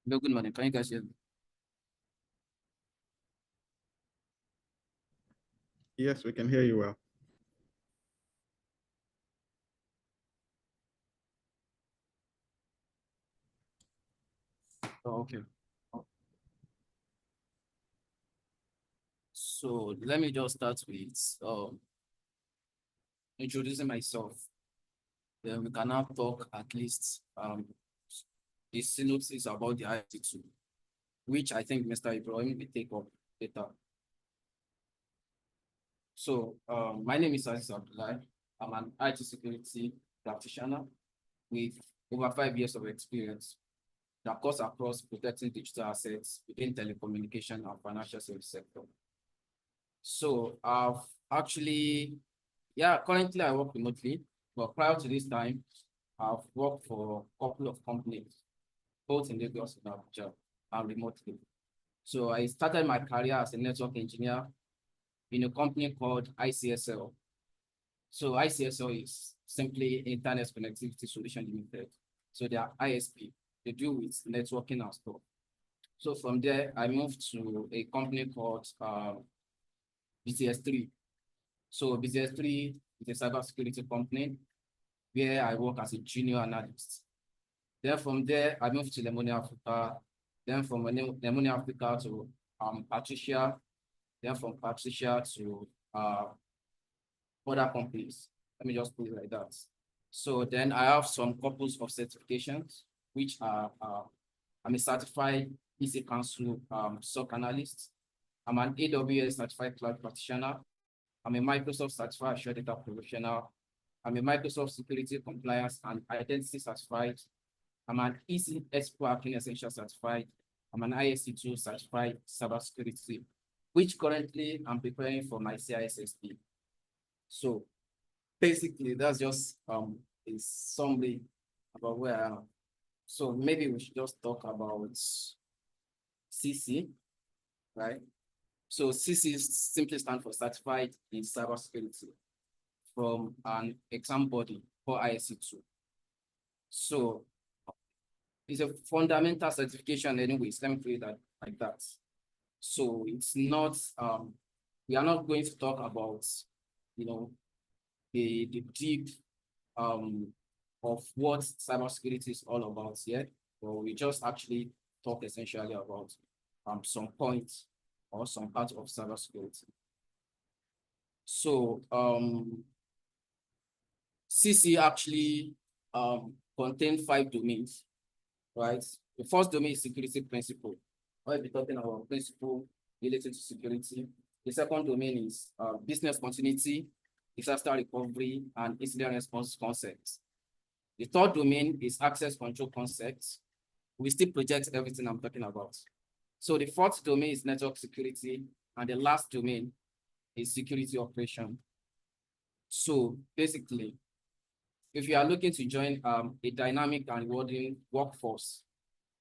Hello, good morning. Can you guys hear me? Yes, we can hear you well. Oh, okay. So let me just start with introducing myself. Then we can now talk at least the synopsis about the IT2, which I think Mr. Ibrahim will take up later. So my name is Aziz Abdullah. I'm an IT security practitioner with over 5 years of experience that cuts across protecting digital assets within telecommunication and financial service sector. So I've actually, currently I work remotely, but prior to this time, I've worked for a couple of companies, both in Lagos and Abuja, and remotely. So I started my career as a network engineer in a company called ICSL. So ICSL is simply Internet Connectivity Solution Limited. So they are ISP. They deal with networking and stuff. So from there, I moved to a company called BCS3. So BCS3 is a cybersecurity company where I work as a junior analyst. Then from there, I moved to Lemony Africa. Then from Lemony Africa to Patricia. Then from Patricia to other companies. Let me just put it like that. So then I have some couples of certifications, which are I'm a certified EC Council SOC analyst. I'm an AWS certified cloud practitioner. I'm a Microsoft certified Azure data professional. I'm a Microsoft security compliance and identity certified. I'm an EC Expo Hacking Essential certified. I'm an ISC2 certified cybersecurity, which currently I'm preparing for my CISSP. So basically, that's just a summary about where I am. So maybe we should just talk about CC, right? So CC simply stands for Certified in Cybersecurity from an exam body for ISC2. So it's a fundamental certification anyways. Let me put it like that. So it's not, we are not going to talk about, the deep of what cybersecurity is all about here, but we just actually talk essentially about some points or some parts of cybersecurity. So CC actually contains 5 domains, right? The first domain is security principle. I'll be talking about principle related to security. The second domain is business continuity, disaster recovery, and incident response concepts. The third domain is access control concepts. We still project everything I'm talking about. So the fourth domain is network security, and the last domain is security operation. So basically, if you are looking to join a dynamic and rewarding workforce,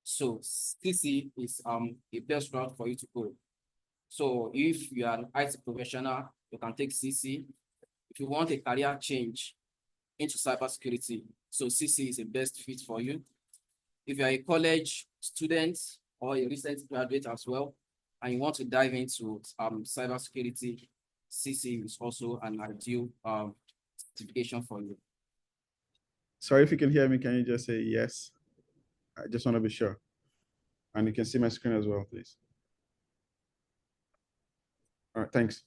so CC is the best route for you to go. So if you are an IT professional, you can take CC. If you want a career change into cybersecurity, so CC is the best fit for you. If you are a college student or a recent graduate as well, and you want to dive into cybersecurity, CC is also an ideal certification for you. Sorry, if you can hear me, can you just say yes? I just want to be sure. And you can see my screen as well, please. All right, thanks.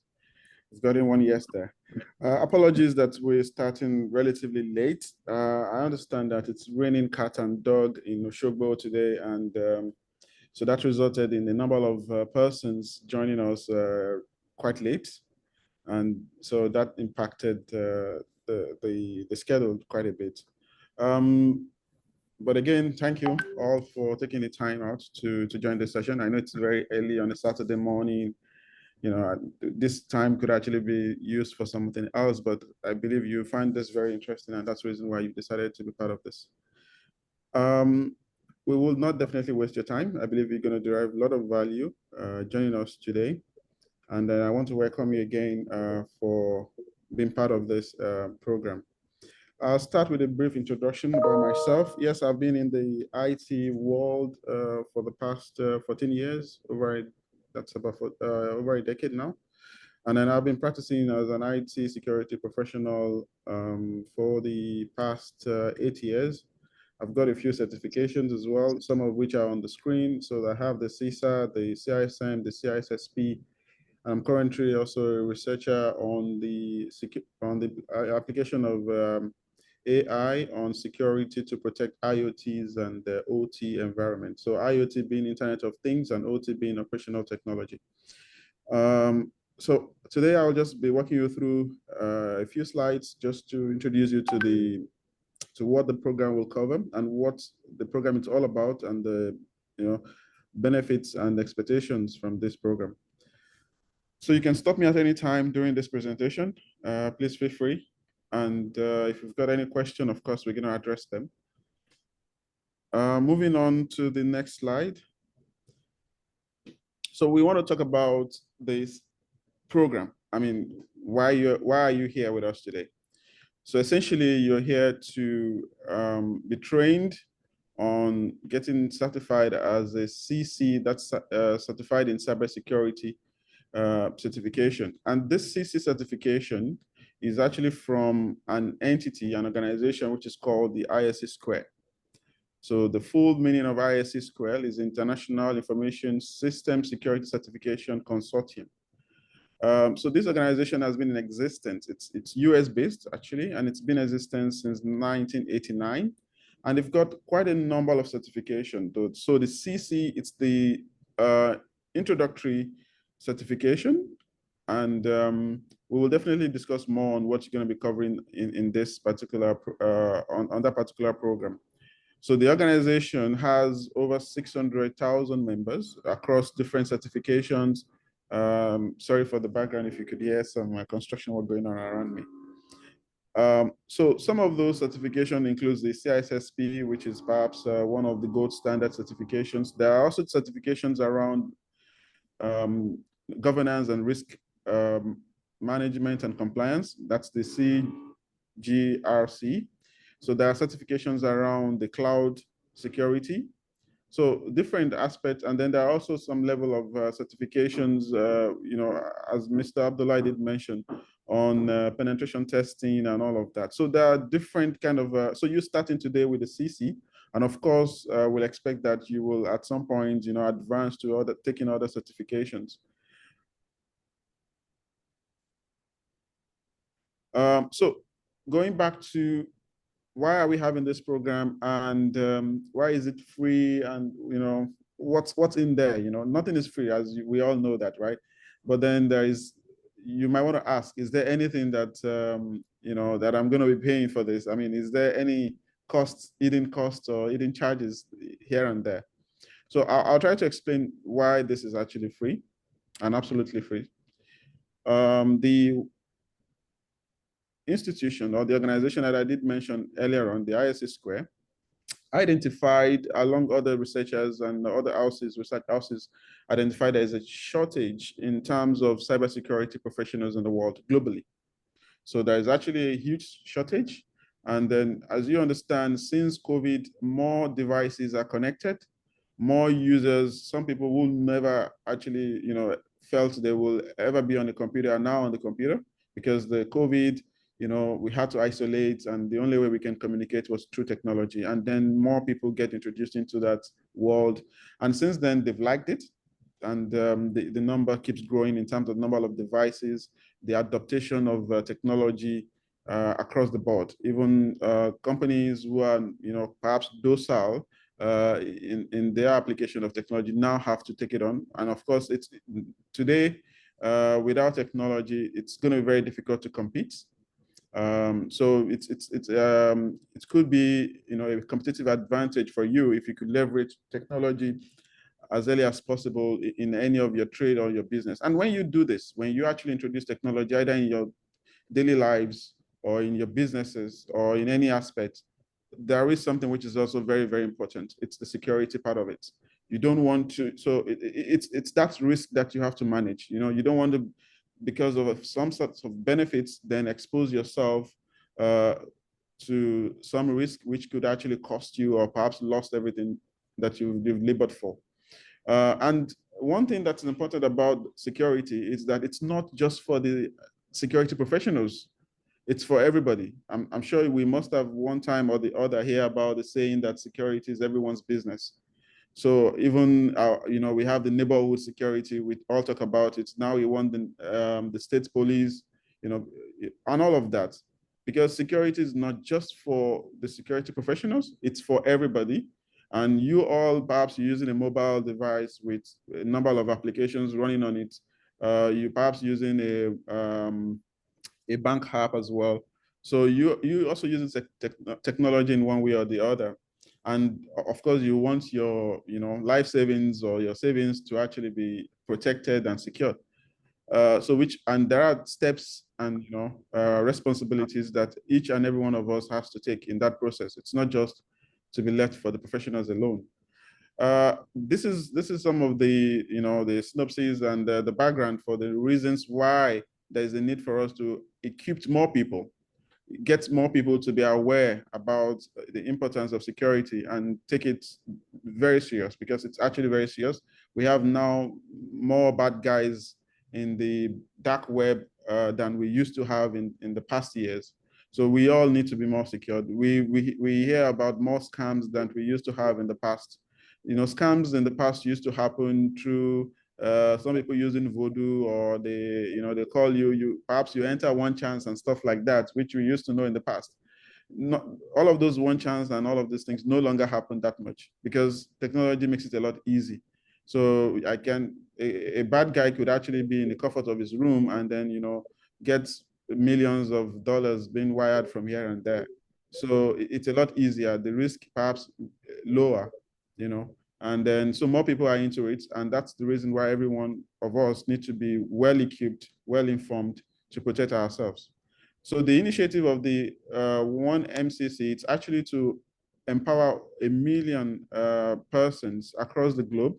We've gotten one yes there. Apologies that we're starting relatively late. I understand that it's raining cat and dog in Oshogbo today, and so that resulted in a number of persons joining us quite late, and so that impacted the schedule quite a bit. But again, thank you all for taking the time out to join the session. I know it's very early on a Saturday morning. This time could actually be used for something else, but I believe you find this very interesting, and that's the reason why you decided to be part of this. We will not definitely waste your time. I believe you're going to derive a lot of value joining us today. And I want to welcome you again for being part of this program. I'll start with a brief introduction about myself. Yes, I've been in the IT world for the past 14 years, that's about over a decade now. And then I've been practicing as an IT security professional for the past 8 years. I've got a few certifications as well, some of which are on the screen. So I have the CISA, the CISM, the CISSP. I'm currently also a researcher on the application of AI on security to protect IoTs and the OT environment. So IoT being Internet of Things and OT being operational technology. So today I'll just be walking you through a few slides just to introduce you to what the program will cover and what the program is all about and the benefits and expectations from this program. So you can stop me at any time during this presentation. Please feel free. And if you've got any question, of course, we're going to address them. Moving on to the next slide. So we want to talk about this program. I mean, why are you here with us today? So essentially, you're here to be trained on getting certified as a CC, that's certified in cybersecurity certification. And this CC certification is actually from an entity, an organization, which is called the ISC Square. So the full meaning of ISC Square is International Information System Security Certification Consortium. So this organization has been in existence. It's US-based, actually, and it's been in existence since 1989. And they've got quite a number of certifications. So the CC, it's the introductory certification. And we will definitely discuss more on what you're going to be covering in this particular, on that particular program. So the organization has over 600,000 members across different certifications. Sorry for the background if you could hear some construction work going on around me. So some of those certifications includes the CISSP, which is perhaps one of the gold standard certifications. There are also certifications around governance and risk management and compliance. That's the CGRC. So there are certifications around the cloud security. So different aspects, and then there are also some level of certifications, as Mr. Abdullah did mention, on penetration testing and all of that. So there are different kind of, so you're starting today with the CC, and of course, we'll expect that you will at some point, advance to taking other certifications. So going back to why are we having this program and why is it free, and what's in there? Nothing is free, as we all know that, right? But then you might want to ask, is there anything that that I'm going to be paying for this? I mean, is there any hidden costs or hidden charges here and there? So I'll try to explain why this is actually free and absolutely free. The institution or the organization that I did mention earlier on, the ISC Square, identified, along other researchers and other research houses, identified there is a shortage in terms of cybersecurity professionals in the world globally. So there is actually a huge shortage. And then, as you understand, since COVID, more devices are connected, more users. Some people will never actually, felt they will ever be on the computer are now on the computer because the COVID, we had to isolate, and the only way we can communicate was through technology. And then more people get introduced into that world. And since then, they've liked it. And the number keeps growing in terms of number of devices, the adaptation of technology across the board. Even companies who are, perhaps docile in their application of technology now have to take it on. And of course, it's today, without technology, it's going to be very difficult to compete. So it could be a competitive advantage for you if you could leverage technology as early as possible in any of your trade or your business. And when you do this, when you actually introduce technology either in your daily lives or in your businesses or in any aspect, there is something which is also very, very important. It's the security part of it. You don't want to, so it's that risk that you have to manage. You don't want to, because of some sorts of benefits, then expose yourself to some risk which could actually cost you or perhaps lost everything that you've labored for. And one thing that's important about security is that it's not just for the security professionals, it's for everybody. I'm sure we must have one time or the other hear about the saying that security is everyone's business. So even we have the neighborhood security. We all talk about it now. We want the state police, and all of that, because security is not just for the security professionals; it's for everybody. And you all perhaps using a mobile device with a number of applications running on it. You perhaps using a bank app as well. So you also using technology in one way or the other. And of course, you want your life savings or your savings to actually be protected and secure. And there are steps and responsibilities that each and every one of us has to take in that process. It's not just to be left for the professionals alone. This is some of the the synopses and the background for the reasons why there is a need for us to equip more people, get more people to be aware about the importance of security and take it very serious, because it's actually very serious. We have now more bad guys in the dark web than we used to have in the past years. So we all need to be more secured. We hear about more scams than we used to have in the past. Scams in the past used to happen through some people using voodoo, or they call you perhaps you enter one chance and stuff like that, which we used to know in the past. Not all of those one chance and all of these things no longer happen that much, because technology makes it a lot easy. So a bad guy could actually be in the comfort of his room and then get millions of dollars being wired from here and there. So it's a lot easier. The risk perhaps lower, and then so more people are into it, and that's the reason why every one of us need to be well equipped, well informed to protect ourselves. So the initiative of the One MCC, it's actually to empower 1 million persons across the globe.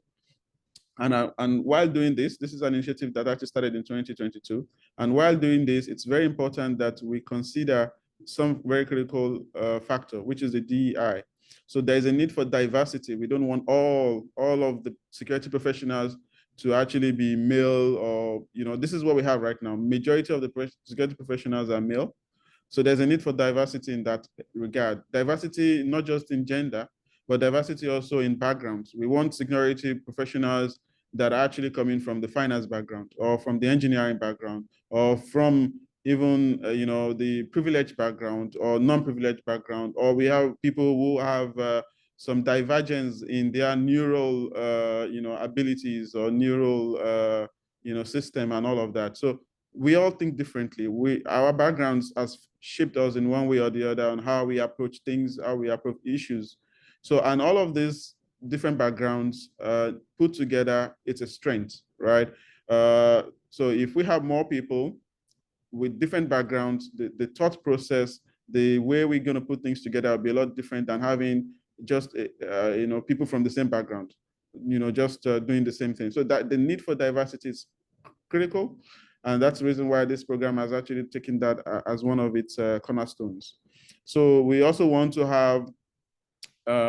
And while doing this is an initiative that actually started in 2022. And while doing this, it's very important that we consider some very critical factor, which is the DEI. So there's a need for diversity. We don't want all of the security professionals to actually be male, or, this is what we have right now. Majority of the security professionals are male. So there's a need for diversity in that regard. Diversity, not just in gender, but diversity also in backgrounds. We want security professionals that are actually coming from the finance background, or from the engineering background, or from even the privileged background or non-privileged background, or we have people who have some divergence in their neural abilities or neural system and all of that. So we all think differently. Our backgrounds has shaped us in one way or the other on how we approach things, how we approach issues. So, and all of these different backgrounds put together, it's a strength, right? So if we have more people with different backgrounds, the thought process, the way we're going to put things together will be a lot different than having just people from the same background, just doing the same thing. So that the need for diversity is critical, and that's the reason why this program has actually taken that as one of its cornerstones. So we also want to have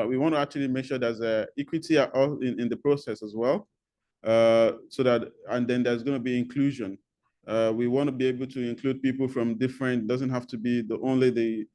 we want to actually make sure there's equity in the process as well, so that, and then there's going to be inclusion. We want to be able to include people from different, doesn't have to be only the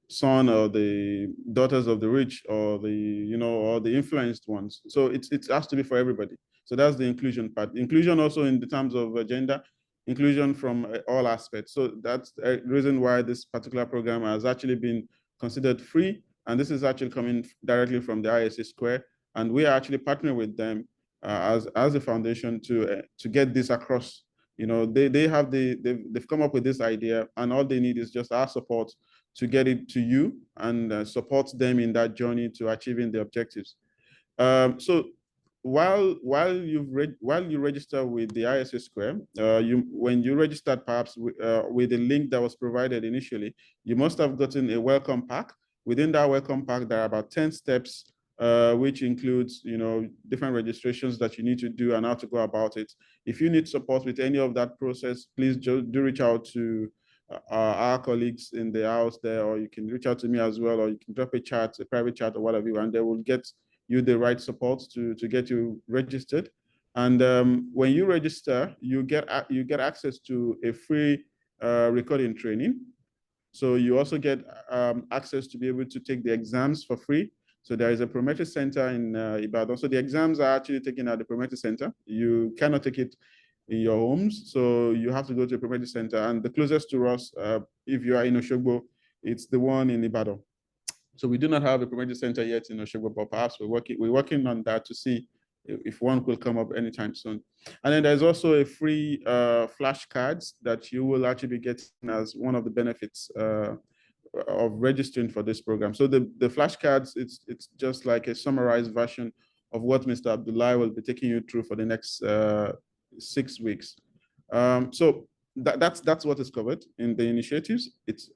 son or the daughters of the rich, or or the influenced ones. So it has to be for everybody. So that's the inclusion part. Inclusion also in the terms of gender, inclusion from all aspects. So that's the reason why this particular program has actually been considered free. And this is actually coming directly from the ISA Square. And we are actually partnering with them as a foundation to get this across. They've come up with this idea, and all they need is just our support to get it to you and support them in that journey to achieving the objectives. So while you register with the ISA Square, when you registered perhaps with the link that was provided initially, you must have gotten a welcome pack. Within that welcome pack, there are about 10 steps, which includes different registrations that you need to do and how to go about it. If you need support with any of that process, please do reach out to our colleagues in the house there, or you can reach out to me as well, or you can drop a chat, a private chat or whatever, and they will get you the right support to get you registered. And when you register, you get access to a free recording training. So you also get access to be able to take the exams for free. So there is a Prometheus Center in Ibadan. So the exams are actually taken at the Prometheus Center. You cannot take it in your homes. So you have to go to a Prometheus Center. And the closest to us, if you are in Oshogbo, it's the one in Ibadan. So we do not have a Prometheus Center yet in Oshogbo, but perhaps we're working on that to see if one will come up anytime soon. And then there's also a free flashcards that you will actually be getting as one of the benefits of registering for this program. So the flashcards, it's just like a summarized version of what Mr. Abdullah will be taking you through for the next 6 weeks. So that's what is covered in the initiatives. It's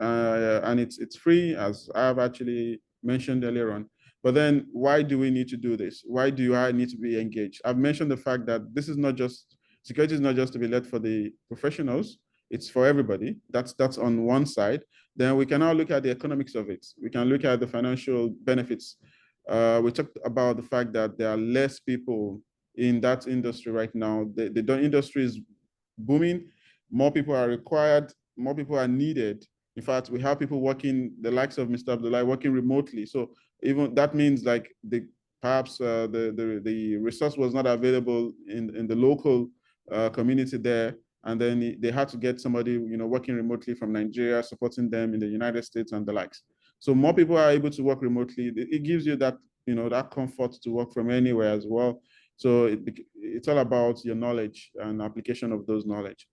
free, as I've actually mentioned earlier on. But then why do we need to do this? Why do I need to be engaged? I've mentioned the fact that this is not just, security is not just to be led for the professionals, it's for everybody. That's on one side. Then we can now look at the economics of it. We can look at the financial benefits. We talked about the fact that there are less people in that industry right now. The industry is booming. More people are required. More people are needed. In fact, we have people working, the likes of Mr. Abdullah, working remotely. So even that means like perhaps the resource was not available in the local community there, and then they had to get somebody working remotely from Nigeria, supporting them in the United States and the likes. So more people are able to work remotely. It gives you that that comfort to work from anywhere as well. So it's all about your knowledge and application of those knowledge.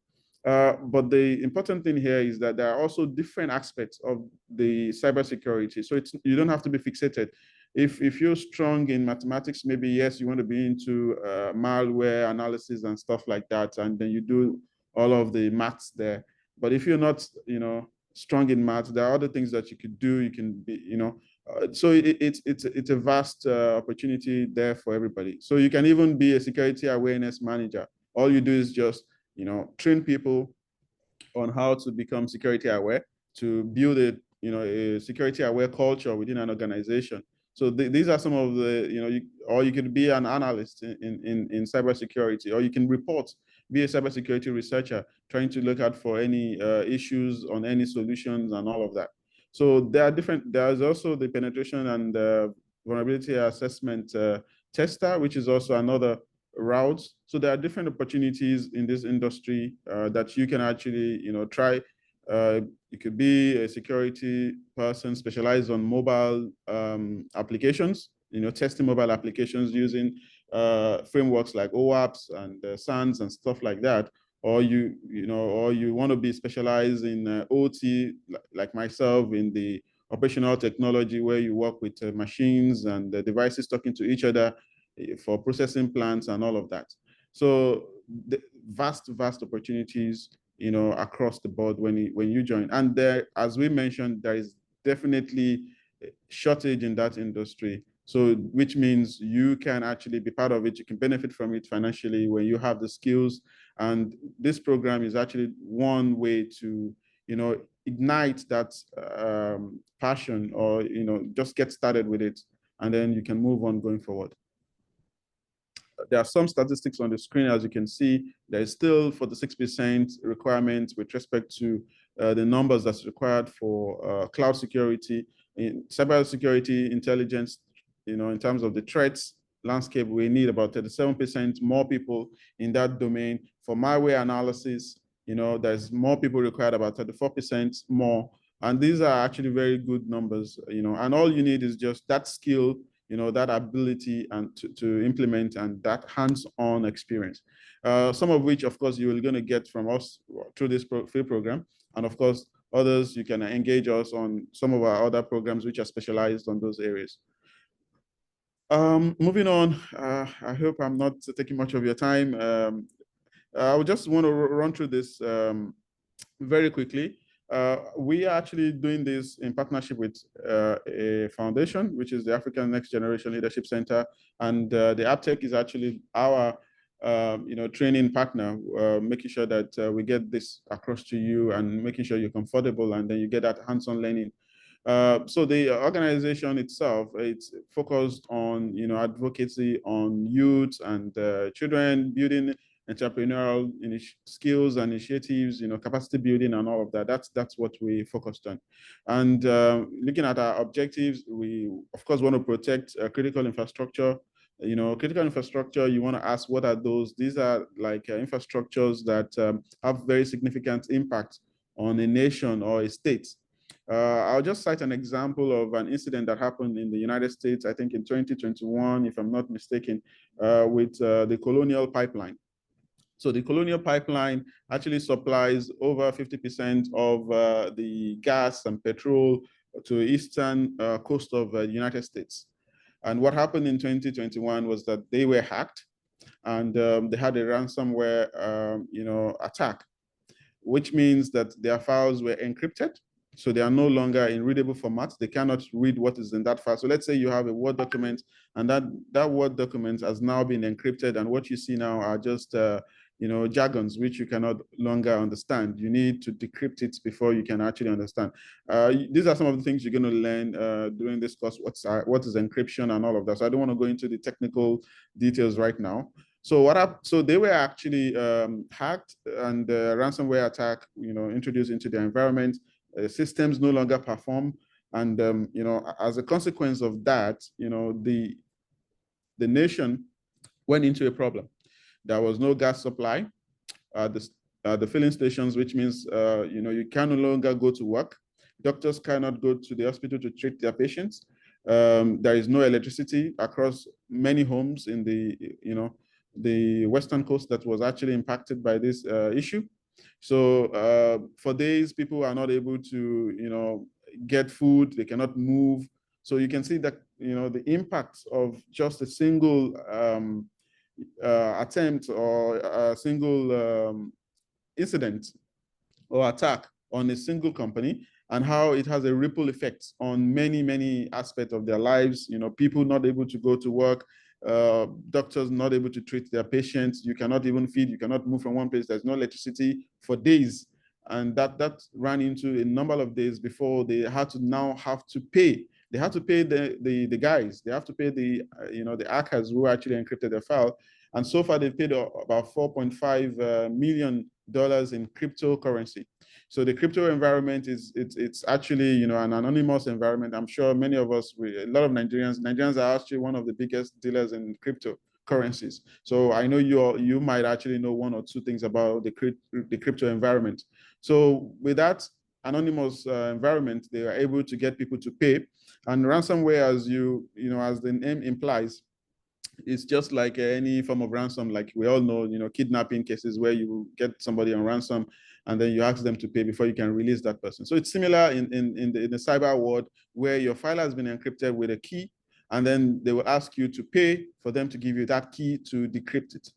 But the important thing here is that there are also different aspects of the cybersecurity. So you don't have to be fixated. If you're strong in mathematics, maybe yes, you want to be into malware analysis and stuff like that, and then you do all of the maths there. But if you're not, strong in maths, there are other things that you could do. You can be, so it's a vast opportunity there for everybody. So you can even be a security awareness manager. All you do is just train people on how to become security aware, to build a security aware culture within an organization. So these are some of the, or you could be an analyst in cybersecurity, or you can report, be a cybersecurity researcher, trying to look out for any issues on any solutions and all of that. So there's also the penetration and vulnerability assessment tester, which is also another routes. So there are different opportunities in this industry that you can actually, try. You could be a security person specialized on mobile applications, testing mobile applications using frameworks like OWASP and SANS and stuff like that. Or you want to be specialized in OT, like myself, in the operational technology, where you work with machines and the devices talking to each other for processing plants and all of that. So the vast opportunities, across the board when you join. And there, as we mentioned, there is definitely a shortage in that industry. So which means you can actually be part of it. You can benefit from it financially when you have the skills. And this program is actually one way to, ignite that passion, or, just get started with it. And then you can move on going forward. There are some statistics on the screen. As you can see, there is still 46% requirement with respect to the numbers that's required for cloud security. In cybersecurity intelligence, in terms of the threats landscape, we need about 37% more people in that domain. For malware analysis, there's more people required, about 34% more. And these are actually very good numbers, and all you need is just that skill, that ability and to implement, and that hands-on experience. Some of which, of course, you're going to get from us through this free program. And of course, others, you can engage us on some of our other programs which are specialized on those areas. Moving on, I hope I'm not taking much of your time. I would just want to run through this very quickly. We are actually doing this in partnership with a foundation, which is the African Next Generation Leadership Center. And the Aptech is actually our training partner, making sure that we get this across to you and making sure you're comfortable, and then you get that hands-on learning. So the organization itself, it's focused on, advocacy on youth and children, building entrepreneurial skills and initiatives, capacity building and all of that. That's what we focused on. And looking at our objectives, we of course want to protect critical infrastructure. Critical infrastructure, you want to ask, what are those? These are like infrastructures that have very significant impact on a nation or a state. I'll just cite an example of an incident that happened in the United States, I think in 2021, if I'm not mistaken, with the Colonial Pipeline. So the Colonial Pipeline actually supplies over 50% of the gas and petrol to eastern coast of the United States. And what happened in 2021 was that they were hacked, and they had a ransomware, attack, which means that their files were encrypted. So they are no longer in readable format. They cannot read what is in that file. So let's say you have a Word document, and that Word document has now been encrypted, and what you see now are just jargons which you cannot longer understand. You need to decrypt it before you can actually understand. These are some of the things you're going to learn during this course. What is encryption and all of that. So I don't want to go into the technical details right now. So they were actually hacked, and the ransomware attack, introduced into their environment. Systems no longer perform, and as a consequence of that, the nation went into a problem. There was no gas supply. The filling stations, which means you can no longer go to work. Doctors cannot go to the hospital to treat their patients. There is no electricity across many homes in the western coast that was actually impacted by this issue. So for days, people are not able to get food. They cannot move. So you can see that the impact of just a single attempt or a single incident or attack on a single company, and how it has a ripple effect on many aspects of their lives. People not able to go to work, doctors not able to treat their patients. You cannot even feed. You cannot move from one place. There's no electricity for days, and that ran into a number of days before they had to pay. They had to pay the guys. They have to pay the hackers who actually encrypted their file. And so far, they've paid about $4.5 million in cryptocurrency. So the crypto environment it's actually an anonymous environment. I'm sure many of us, a lot of Nigerians are actually one of the biggest dealers in cryptocurrencies. So I know you might actually know one or two things about the crypto environment. So with that anonymous environment, they are able to get people to pay. And ransomware, as as the name implies, it's just like any form of ransom. Like we all know, kidnapping cases where you get somebody on ransom and then you ask them to pay before you can release that person. So it's similar in the cyber world, where your file has been encrypted with a key, and then they will ask you to pay for them to give you that key to decrypt it.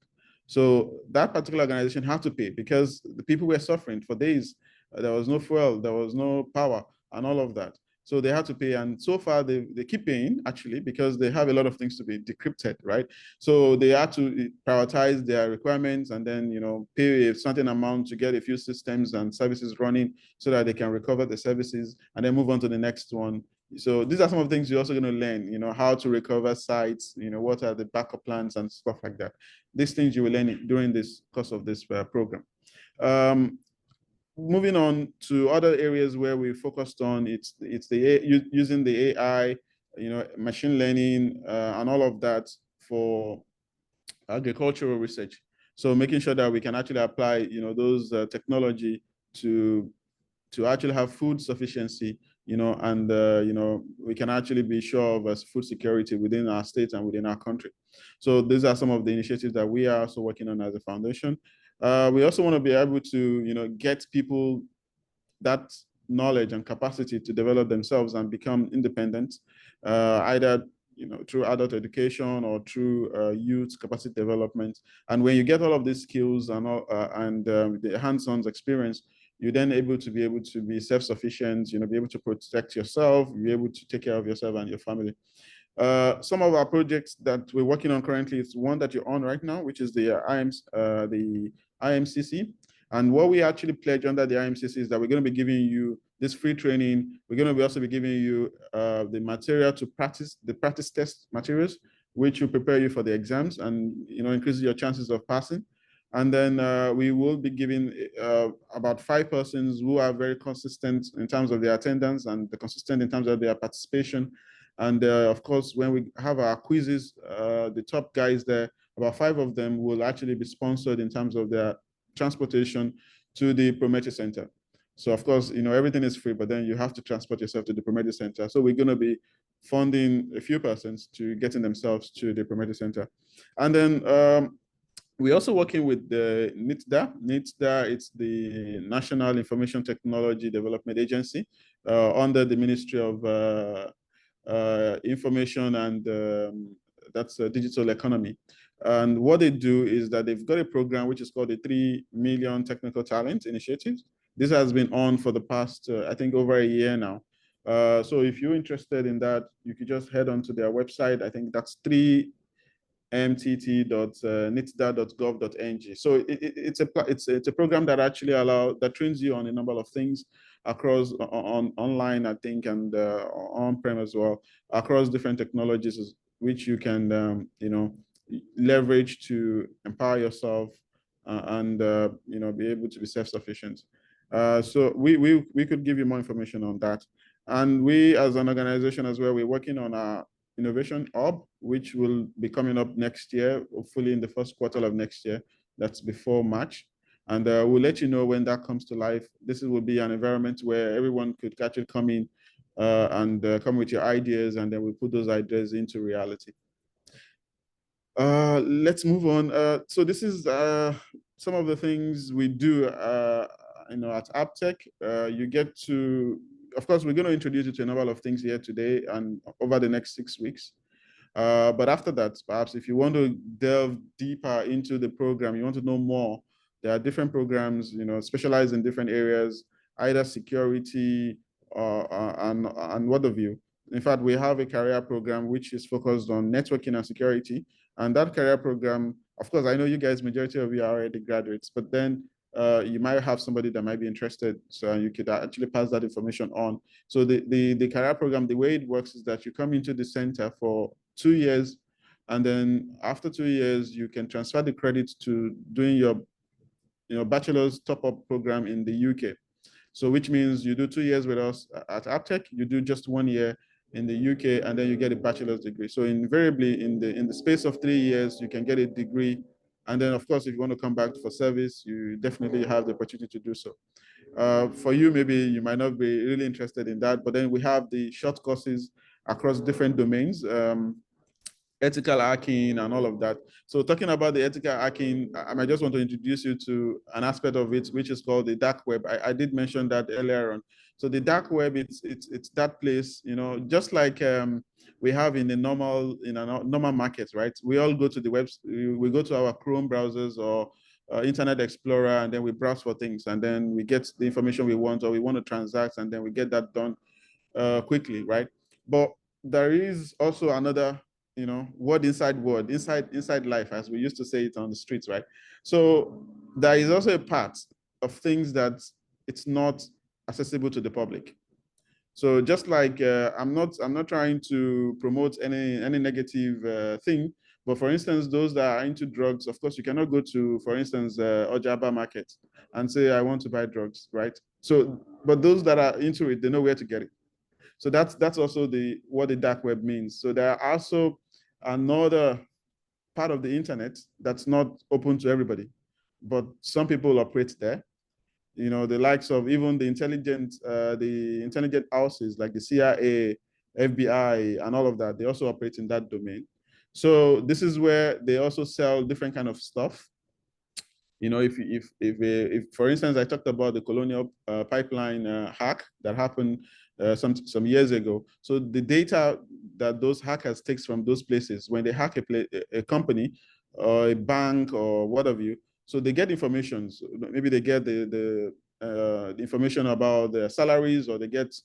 So that particular organization had to pay because the people were suffering for days. There was no fuel, there was no power, and all of that. So they had to pay, and so far they keep paying actually, because they have a lot of things to be decrypted, right? So they had to prioritize their requirements and then pay a certain amount to get a few systems and services running so that they can recover the services and then move on to the next one. So these are some of the things you're also going to learn, how to recover sites, what are the backup plans and stuff like that. These things you will learn during this course of this program. Moving on to other areas where we focused on, it's using the AI, machine learning, and all of that for agricultural research. So making sure that we can actually apply, those technology to actually have food sufficiency, and we can actually be sure of food security within our state and within our country. So these are some of the initiatives that we are also working on as a foundation. We also want to be able to, get people that knowledge and capacity to develop themselves and become independent, either through adult education or through youth capacity development. And when you get all of these skills and the hands-on experience, you're then able to be self-sufficient, be able to protect yourself, be able to take care of yourself and your family. Some of our projects that we're working on currently is one that you're on right now, which is the IMCC. And what we actually pledge under the IMCC is that we're going to be giving you this free training. We're going to be also be giving you the material to practice, the practice test materials, which will prepare you for the exams and increases your chances of passing. And then we will be giving about 5 persons who are very consistent in terms of their attendance and consistent in terms of their participation. And of course, when we have our quizzes, the top guys there, about 5 of them will actually be sponsored in terms of their transportation to the Prometheus Center. So of course, everything is free, but then you have to transport yourself to the Prometheus Center. So we're going to be funding a few persons to getting themselves to the Prometheus Center. And then we're also working with the NITDA. NITDA, it's the National Information Technology Development Agency under the Ministry of Information and that's digital economy. And what they do is that they've got a program which is called the 3 Million Technical Talent Initiative. This has been on for the past, I think, over a year now. So if you're interested in that, you could just head on to their website. I think that's 3mtt.nitda.gov.ng. So it's a program that actually that trains you on a number of things across online, I think, and on-prem as well, across different technologies, which you can leverage to empower yourself and be able to be self-sufficient. So we could give you more information on that. And we, as an organization as well, we're working on our Innovation Hub, which will be coming up next year, hopefully in the first quarter of next year. That's before March. And we'll let you know when that comes to life. This will be an environment where everyone could actually come in and come with your ideas, and then we put those ideas into reality. Let's move on. So this is some of the things we do at Aptech. You get to, of course, we're going to introduce you to a number of things here today and over the next 6 weeks. But after that, perhaps if you want to delve deeper into the program, you want to know more, there are different programs, specialized in different areas, either security and what have you. In fact, we have a career program which is focused on networking and security. And that career program, of course, I know you guys, majority of you are already graduates, but then you might have somebody that might be interested, so you could actually pass that information on. So the career program, the way it works is that you come into the center for 2 years, and then after 2 years, you can transfer the credits to doing your bachelor's top-up program in the UK. So which means you do 2 years with us at Aptech, you do just 1 year in the UK, and then you get a bachelor's degree. So invariably in the space of 3 years, you can get a degree. And then of course, if you want to come back for service, you definitely have the opportunity to do so. For you, maybe you might not be really interested in that, but then we have the short courses across different domains, ethical hacking and all of that. So talking about the ethical hacking, I might just want to introduce you to an aspect of it, which is called the dark web. I did mention that earlier on. So the dark web, it's that place, just like we have in a normal market, right? We all go to the web, we go to our Chrome browsers or Internet Explorer, and then we browse for things, and then we get the information we want, or we want to transact, and then we get that done quickly, right? But there is also another word inside life, as we used to say it on the streets, right? So there is also a part of things that it's not accessible to the public. So just like I'm not trying to promote any negative thing, but for instance, those that are into drugs, of course, you cannot go to, for instance, Ojaba market and say, I want to buy drugs, right? So, but those that are into it, they know where to get it. So that's also what the dark web means. So there are also another part of the internet that's not open to everybody, but some people operate there. The likes of even the intelligent houses like the CIA, FBI, and all of that, they also operate in that domain. So this is where they also sell different kind of stuff. If for instance, I talked about the Colonial Pipeline hack that happened some years ago. So the data that those hackers takes from those places, when they hack a company or a bank or what have you, so they get information. So maybe they get the information about their salaries, or they get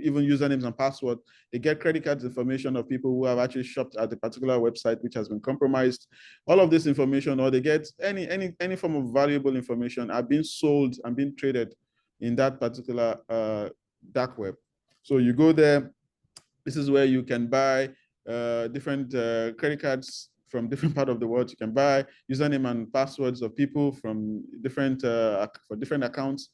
even usernames and passwords. They get credit cards information of people who have actually shopped at a particular website which has been compromised. All of this information, or they get any form of valuable information, are being sold and being traded in that particular dark web. So you go there. This is where you can buy different credit cards from different part of the world. You can buy username and passwords of people from different for different accounts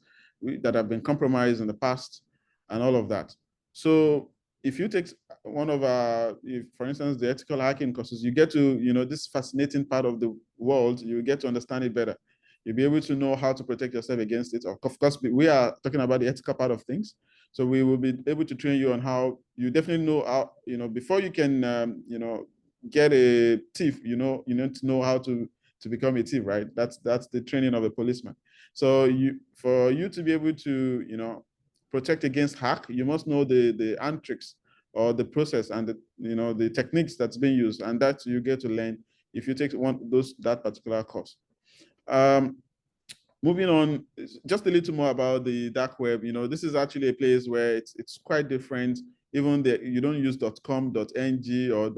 that have been compromised in the past, and all of that. So if you take one of our, for instance, the ethical hacking courses, you get to, this fascinating part of the world, you get to understand it better. You'll be able to know how to protect yourself against it. Of course, we are talking about the ethical part of things. So we will be able to train you on how you definitely know how, before you can, get a thief, you need to know how to become a thief, right? That's the training of a policeman. So for you to be able to, protect against hack, you must know the tricks or the process and the techniques that's being used, and that you get to learn if you take that particular course. Moving on, just a little more about the dark web. This is actually a place where it's quite different. Even you don't use .com, .ng, or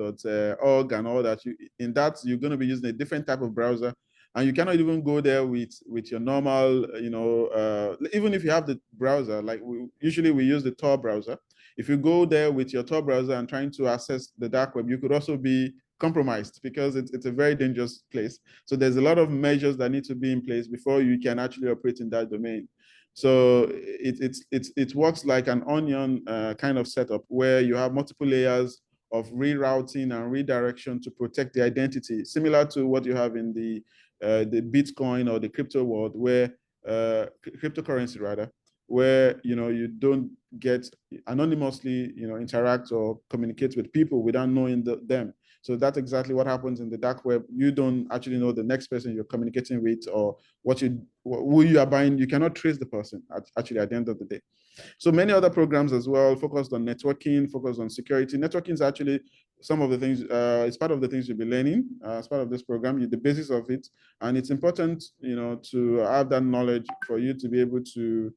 .org and all that. In that, you're going to be using a different type of browser, and you cannot even go there with your normal, even if you have the browser, like usually we use the Tor browser. If you go there with your Tor browser and trying to access the dark web, you could also be compromised, because it's a very dangerous place. So there's a lot of measures that need to be in place before you can actually operate in that domain. So it works like an onion kind of setup, where you have multiple layers of rerouting and redirection to protect the identity, similar to what you have in the Bitcoin or the crypto world, where cryptocurrency rather, where you don't get anonymously interact or communicate with people without knowing them. So that's exactly what happens in the dark web. You don't actually know the next person you're communicating with, or who you are buying. You cannot trace the person actually at the end of the day. So many other programs as well focused on networking, focused on security. Networking is actually some of the things, it's part of the things you'll be learning as part of this program, the basis of it. And it's important, to have that knowledge for you to be able to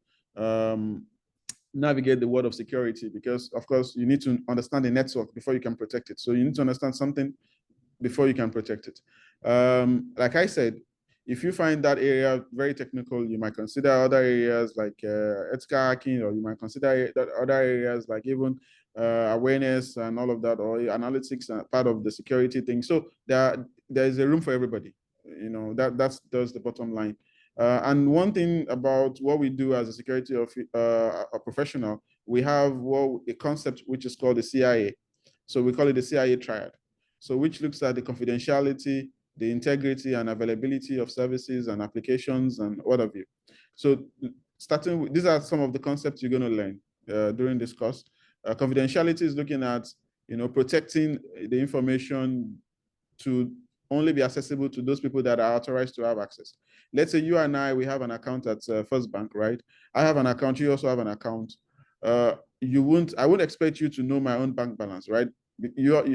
navigate the world of security, because of course you need to understand the network before you can protect it. So you need to understand something before you can protect it. Like I said, if you find that area very technical, you might consider other areas like ethical hacking, or you might consider other areas like even awareness and all of that, or analytics and part of the security thing. So there's a room for everybody. That's the bottom line. And one thing about what we do as a security a professional, we have a concept which is called the CIA. So we call it the CIA triad. So which looks at the confidentiality, the integrity and availability of services and applications and what have you. So these are some of the concepts you're going to learn during this course. Confidentiality is looking at, protecting the information to only be accessible to those people that are authorized to have access. Let's say you and I, we have an account at First Bank, right? I have an account, you also have an account. I wouldn't expect you to know my own bank balance, right?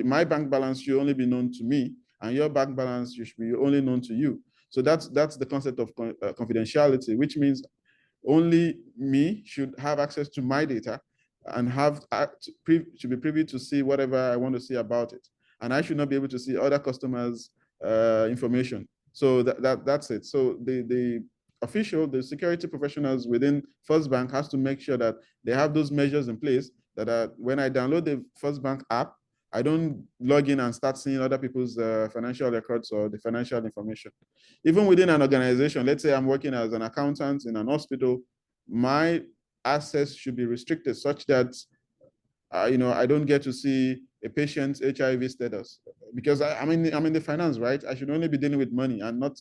My bank balance should only be known to me, and your bank balance should be only known to you. So that's the concept of confidentiality, which means only me should have access to my data and should be privy to see whatever I want to see about it. And I should not be able to see other customers' information. So that's it. So the security professionals within First Bank has to make sure that they have those measures in place, that when I download the First Bank app, I don't log in and start seeing other people's financial records or the financial information. Even within an organization, let's say I'm working as an accountant in an hospital, my access should be restricted such that I don't get to see a patient's HIV status, because I'm in the finance, right? I should only be dealing with money and not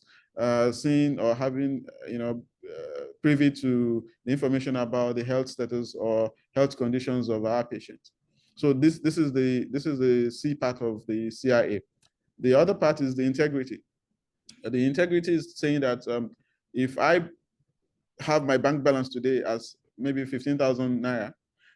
seeing or having, privy to the information about the health status or health conditions of our patients. So this is the C part of the CIA. The other part is the integrity. The integrity is saying that if I have my bank balance today as maybe 15,000 naira,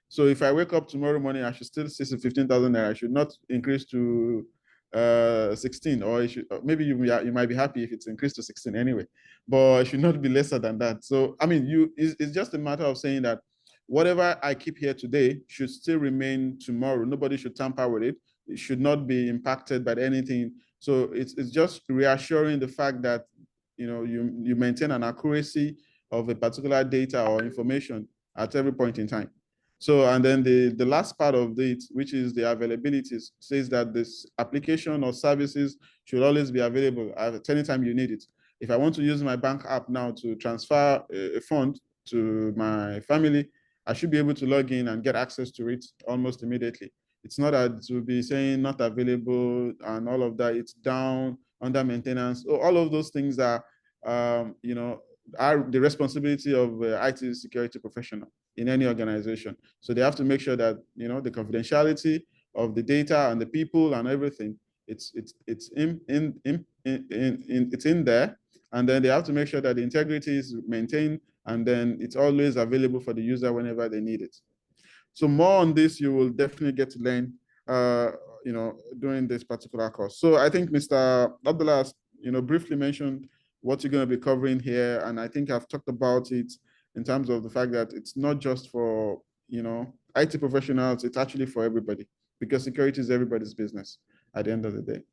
so if I wake up tomorrow morning, I should still see 15,000 naira. I should not increase to 16, or it should, maybe you might be happy if it's increased to 16 anyway, but it should not be lesser than that. So, I mean, it's just a matter of saying that whatever I keep here today should still remain tomorrow. Nobody should tamper with it. It should not be impacted by anything. So it's just reassuring the fact that, you know, you maintain an accuracy of a particular data or information at every point in time. So, and then the last part of it, which is the availability, says that this application or services should always be available at any time you need it. If I want to use my bank app now to transfer a fund to my family, I should be able to log in and get access to it almost immediately. It's not that it will be saying not available and all of that. It's down, under maintenance. All of those things are, you know, are the responsibility of IT security professional in any organization. So they have to make sure that, you know, the confidentiality of the data and the people and everything, it's in there. And then they have to make sure that the integrity is maintained, and then it's always available for the user whenever they need it. So more on this, you will definitely get to learn, you know, during this particular course. So I think Mr. Abdullah has, you know, briefly mentioned what you're going to be covering here. And I think I've talked about it in terms of the fact that it's not just for, you know, IT professionals, it's actually for everybody, because security is everybody's business at the end of the day.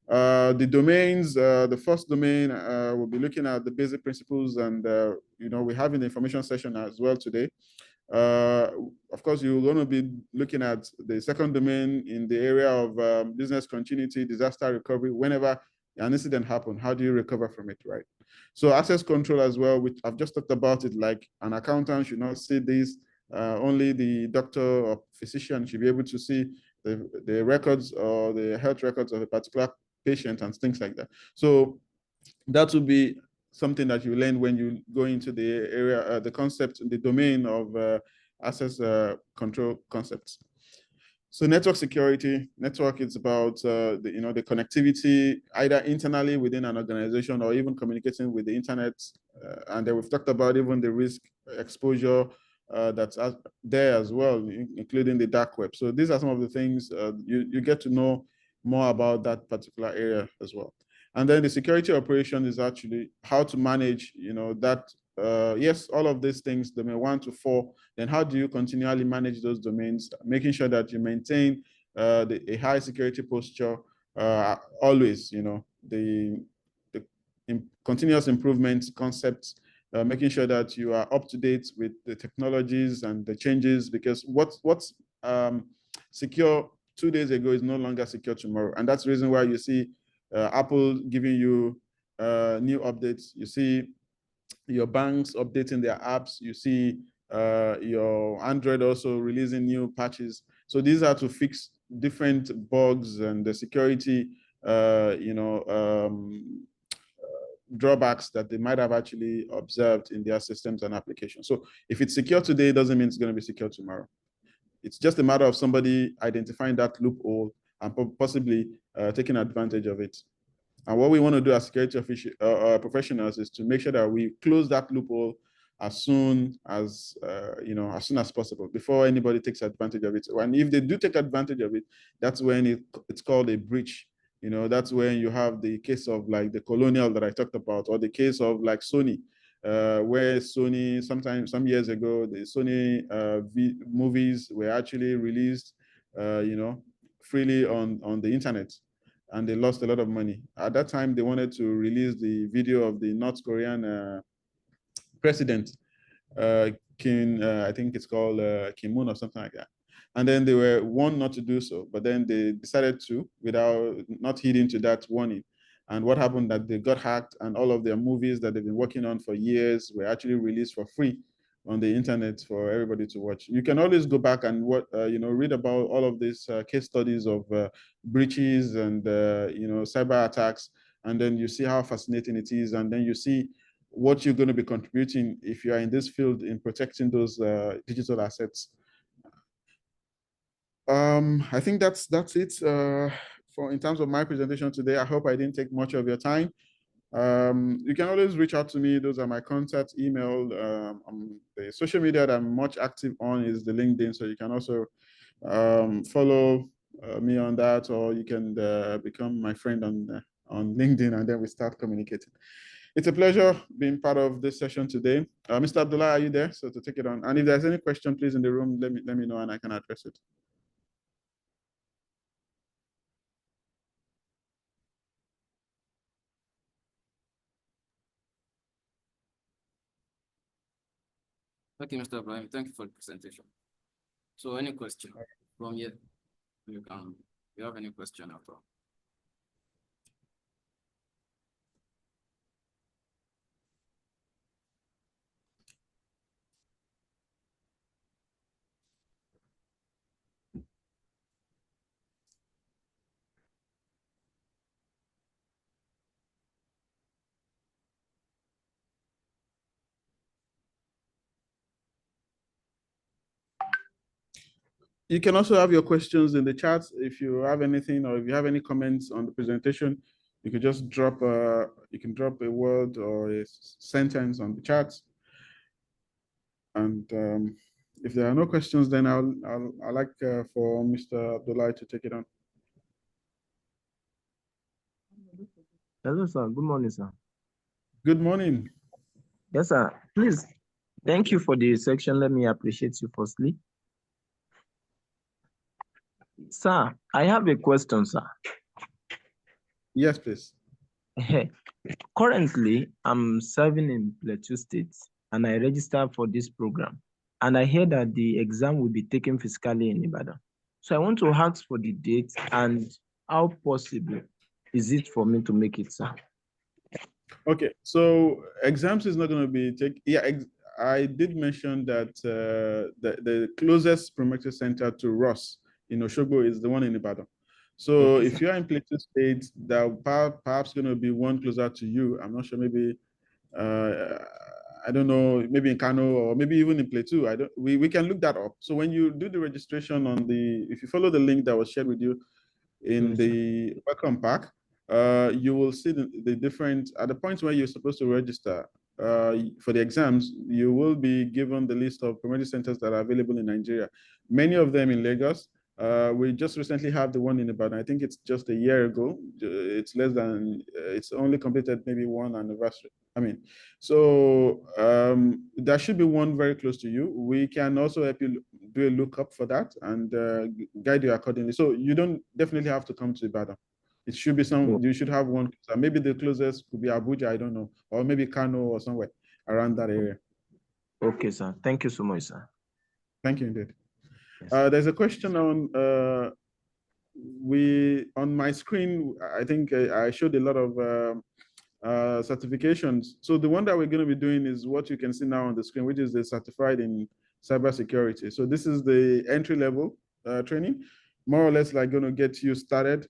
The domains, the first domain, we'll be looking at the basic principles, and, you know, we're having the information session as well today. Of course, you're going to be looking at the second domain in the area of business continuity, disaster recovery. Whenever an incident happens, how do you recover from it, right? So access control as well, which I've just talked about it, like an accountant should not see this. Only the doctor or physician should be able to see the records or the health records of a particular patient and things like that. So that will be something that you learn when you go into the area, the concept, the domain of access control concepts. So network security, network is about the connectivity either internally within an organization or even communicating with the internet. And then we've talked about even the risk exposure that's there as well, including the dark web. So these are some of the things you get to know more about that particular area as well. And then the security operation is actually how to manage, you know, that, yes, all of these things, domain 1 to 4, then how do you continually manage those domains, making sure that you maintain a high security posture always, you know, the continuous improvement concepts, making sure that you are up to date with the technologies and the changes, because what's secure 2 days ago is no longer secure tomorrow. And that's the reason why you see Apple giving you new updates. You see your banks updating their apps. You see your Android also releasing new patches. So these are to fix different bugs and the security, drawbacks that they might have actually observed in their systems and applications. So if it's secure today, it doesn't mean it's going to be secure tomorrow. It's just a matter of somebody identifying that loophole and possibly taking advantage of it. And what we want to do as security professionals is to make sure that we close that loophole as soon as as soon as possible, before anybody takes advantage of it. And if they do take advantage of it, that's when it's called a breach. You know, that's when you have the case of like the Colonial that I talked about, or the case of like Sony, where Sony, some years ago, the Sony movies were actually released, freely on the internet, and they lost a lot of money. At that time, they wanted to release the video of the North Korean president, Kim, I think it's called Kim Moon or something like that. And then they were warned not to do so, but then they decided to, without not heeding to that warning. And what happened that they got hacked, and all of their movies that they've been working on for years were actually released for free on the internet for everybody to watch. You can always go back and read about all of these case studies of breaches and cyber attacks, and then you see how fascinating it is, and then you see what you're going to be contributing if you are in this field in protecting those digital assets. I think that's it for in terms of my presentation today. I hope I didn't take much of your time. You can always reach out to me. Those are my contact email. The social media that I'm much active on is the LinkedIn, so you can also follow me on that, or you can become my friend on LinkedIn, and then we start communicating. It's a pleasure being part of this session today. Mr. Abdullah, are you there? So to take it on. And if there's any question, please, in the room, let me know and I can address it. Okay, Mr. Ibrahim, thank you for the presentation. So any question from here? You can, if you have any question at all. You can also have your questions in the chat. If you have anything, or if you have any comments on the presentation, you can just drop a word or a sentence on the chat. And if there are no questions, then I'd like for Mr. Abdullah to take it on. Hello, sir. Good morning, sir. Good morning. Yes, sir. Please, thank you for the section. Let me appreciate you firstly. Sir, I have a question, sir. Yes, please. Currently, I'm serving in Plateau State and I registered for this program. And I hear that the exam will be taken physically in Ibadan. So I want to ask for the date and how possible is it for me to make it, sir? Okay, so exams is not going to be I did mention that the closest promotion center to Ross in Oshogbo is the one in Ibadan. So Okay, if sir. you're in Plateau State, that perhaps going to be one closer to you. I'm not sure, maybe I don't know, maybe in Kano or maybe even in Plateau. We can look that up. So when you do the registration if you follow the link that was shared with you in the welcome pack, you will see the different, at the point where you're supposed to register for the exams, you will be given the list of promotion centers that are available in Nigeria. Many of them in Lagos. We just recently have the one in Ibadan. I think it's just a year ago. It's it's only completed maybe one anniversary. So there should be one very close to you. We can also help you do a lookup for that and guide you accordingly. So you don't definitely have to come to Ibadan. It should be you should have one. Maybe the closest could be Abuja, I don't know, or maybe Kano or somewhere around that area. Okay, sir. Thank you so much, sir. Thank you indeed. Yes. There's a question on on my screen. I think I showed a lot of certifications. So the one that we're going to be doing is what you can see now on the screen, which is the certified in cybersecurity. So this is the entry level training, more or less like going to get you started,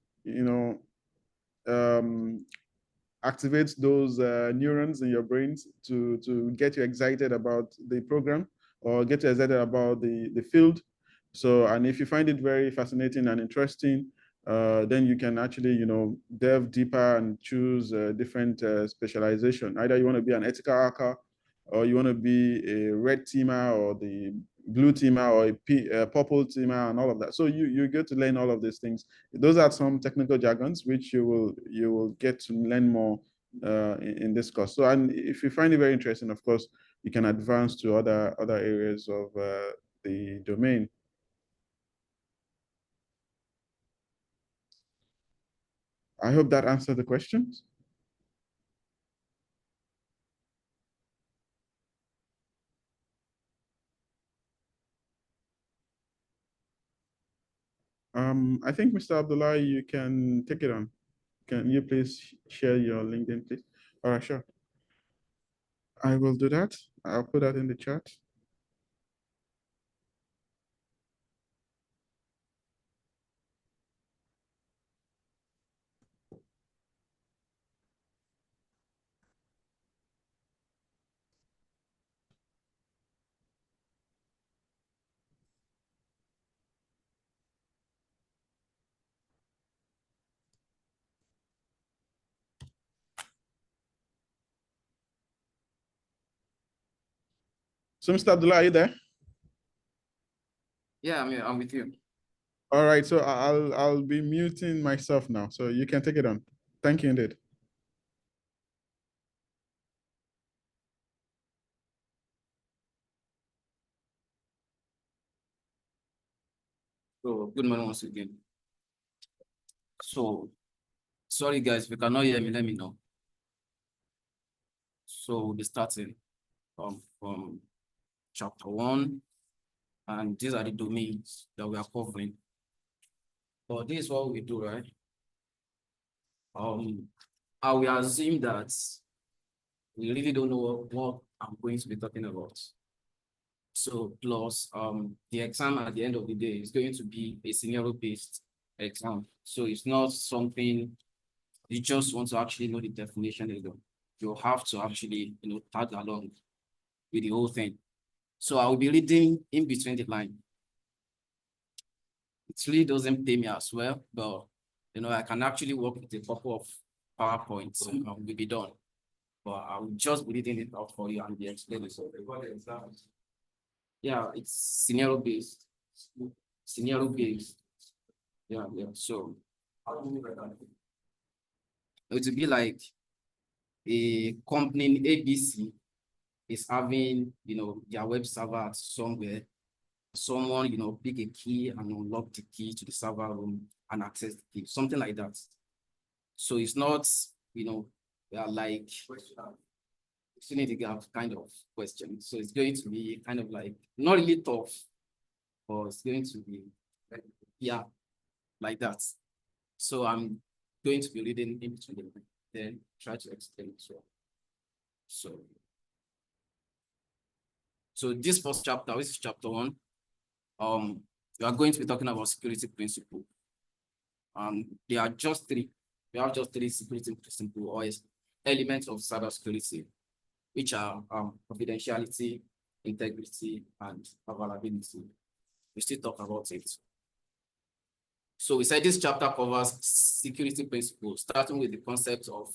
activates those neurons in your brains to get you excited about the program or get you excited about the field. So, and if you find it very fascinating and interesting, then you can actually, delve deeper and choose a different specialization. Either you want to be an ethical hacker, or you want to be a red teamer, or the blue teamer, or a purple teamer, and all of that. So you get to learn all of these things. Those are some technical jargons which you will get to learn more in this course. So, and if you find it very interesting, of course, you can advance to other areas of the domain. I hope that answered the questions. I think, Mr. Abdullah, you can take it on. Can you please share your LinkedIn, please? All right, sure. I will do that. I'll put that in the chat. So, Mr. Abdullah, are you there? Yeah, I'm with you. All right, so I'll be muting myself now, so you can take it on. Thank you indeed. So good morning once again. So sorry guys, if you cannot hear me, let me know. So we'll be starting from chapter 1, and these are the domains that we are covering. But this is what we do, right? I will assume that we really don't know what I'm going to be talking about. So plus the exam at the end of the day is going to be a scenario-based exam. So it's not something you just want to actually know the definition alone. You have to actually, tag along with the whole thing. So I will be reading in between the line. It really doesn't pay me as well, but I can actually work with a couple of PowerPoints and we'll be done. But I will just be reading it out for you and be explaining. So yeah, it's scenario based. Scenario based. Yeah. So it would be like a company ABC is having, their web server somewhere. Someone, pick a key and unlock the key to the server room and access the key, something like that. So it's not, like Trinity Gap kind of question. So it's going to be kind of like, not really tough, but it's going to be, yeah, like that. So I'm going to be reading in between them, then try to explain as well. So this first chapter, which is chapter 1, we are going to be talking about security principle. There are just three. We have just three security principles or elements of cybersecurity, which are confidentiality, integrity, and availability. We still talk about it. So we said this chapter covers security principles, starting with the concept of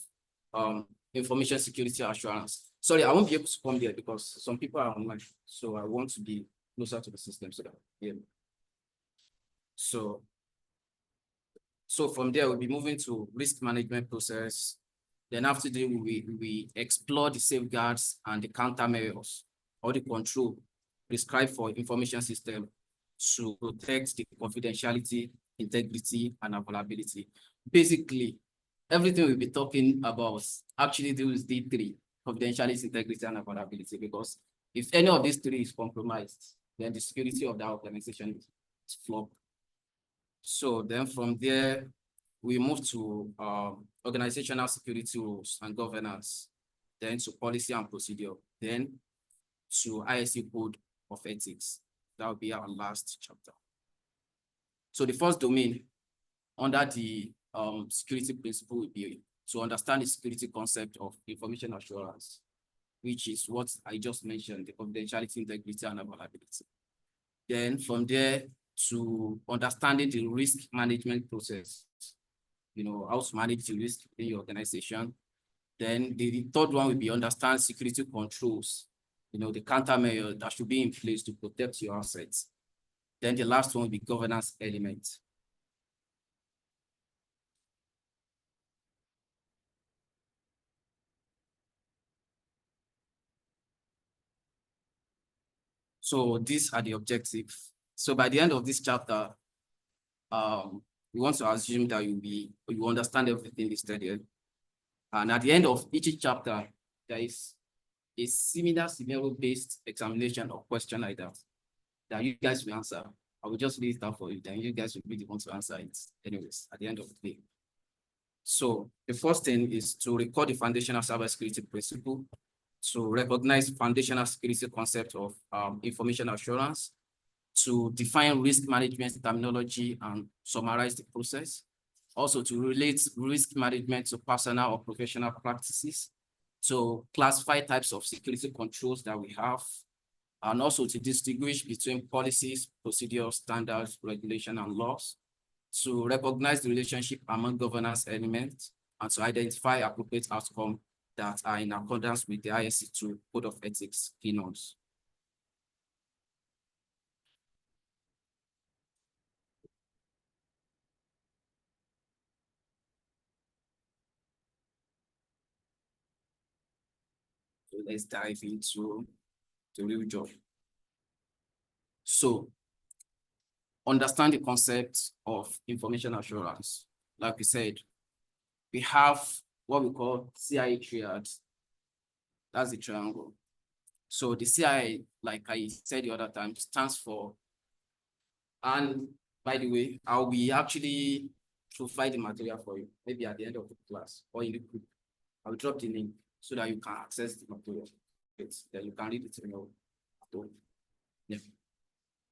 information security assurance. Sorry, I won't be able to come there because some people are online, so I want to be closer to the system so that yeah. So from there, we'll be moving to risk management process. Then after that, we explore the safeguards and the countermeasures or the control prescribed for information system to protect the confidentiality, integrity, and availability. Basically, everything we'll be talking about actually deals with D3, confidentiality, integrity, and availability, because if any of these three is compromised, then the security of that organization is flawed. So then from there, we move to organizational security rules and governance, then to policy and procedure, then to ISC code of ethics. That will be our last chapter. So the first domain under the security principle will be to understand the security concept of information assurance, which is what I just mentioned, the confidentiality, integrity, and availability. Then from there, to understanding the risk management process, how to manage the risk in your organization. Then the third one will be understand security controls, the countermeasures that should be in place to protect your assets. Then the last one will be governance element. So these are the objectives. So by the end of this chapter, we want to assume that you understand everything listed here. And at the end of each chapter, there is a similar scenario-based examination or question like that you guys will answer. I will just read it out for you, then you guys will be the ones to answer it anyways at the end of the day. So the first thing is to record the foundational cybersecurity principle, to recognize foundational security concept of information assurance, to define risk management terminology and summarize the process. Also to relate risk management to personal or professional practices, to classify types of security controls that we have, and also to distinguish between policies, procedures, standards, regulation, and laws, to recognize the relationship among governance elements, and to identify appropriate outcomes that are in accordance with the ISC2 Code of Ethics key norms. let's dive into the real job. So, understand the concept of information assurance. Like we said, we have what we call CIA triad. That's the triangle. So the CIA, like I said the other time, stands for, and by the way, I will actually provide the material for you, maybe at the end of the class or in the group. I will drop the link so that you can access the material. Then you can read it in your home. Yeah.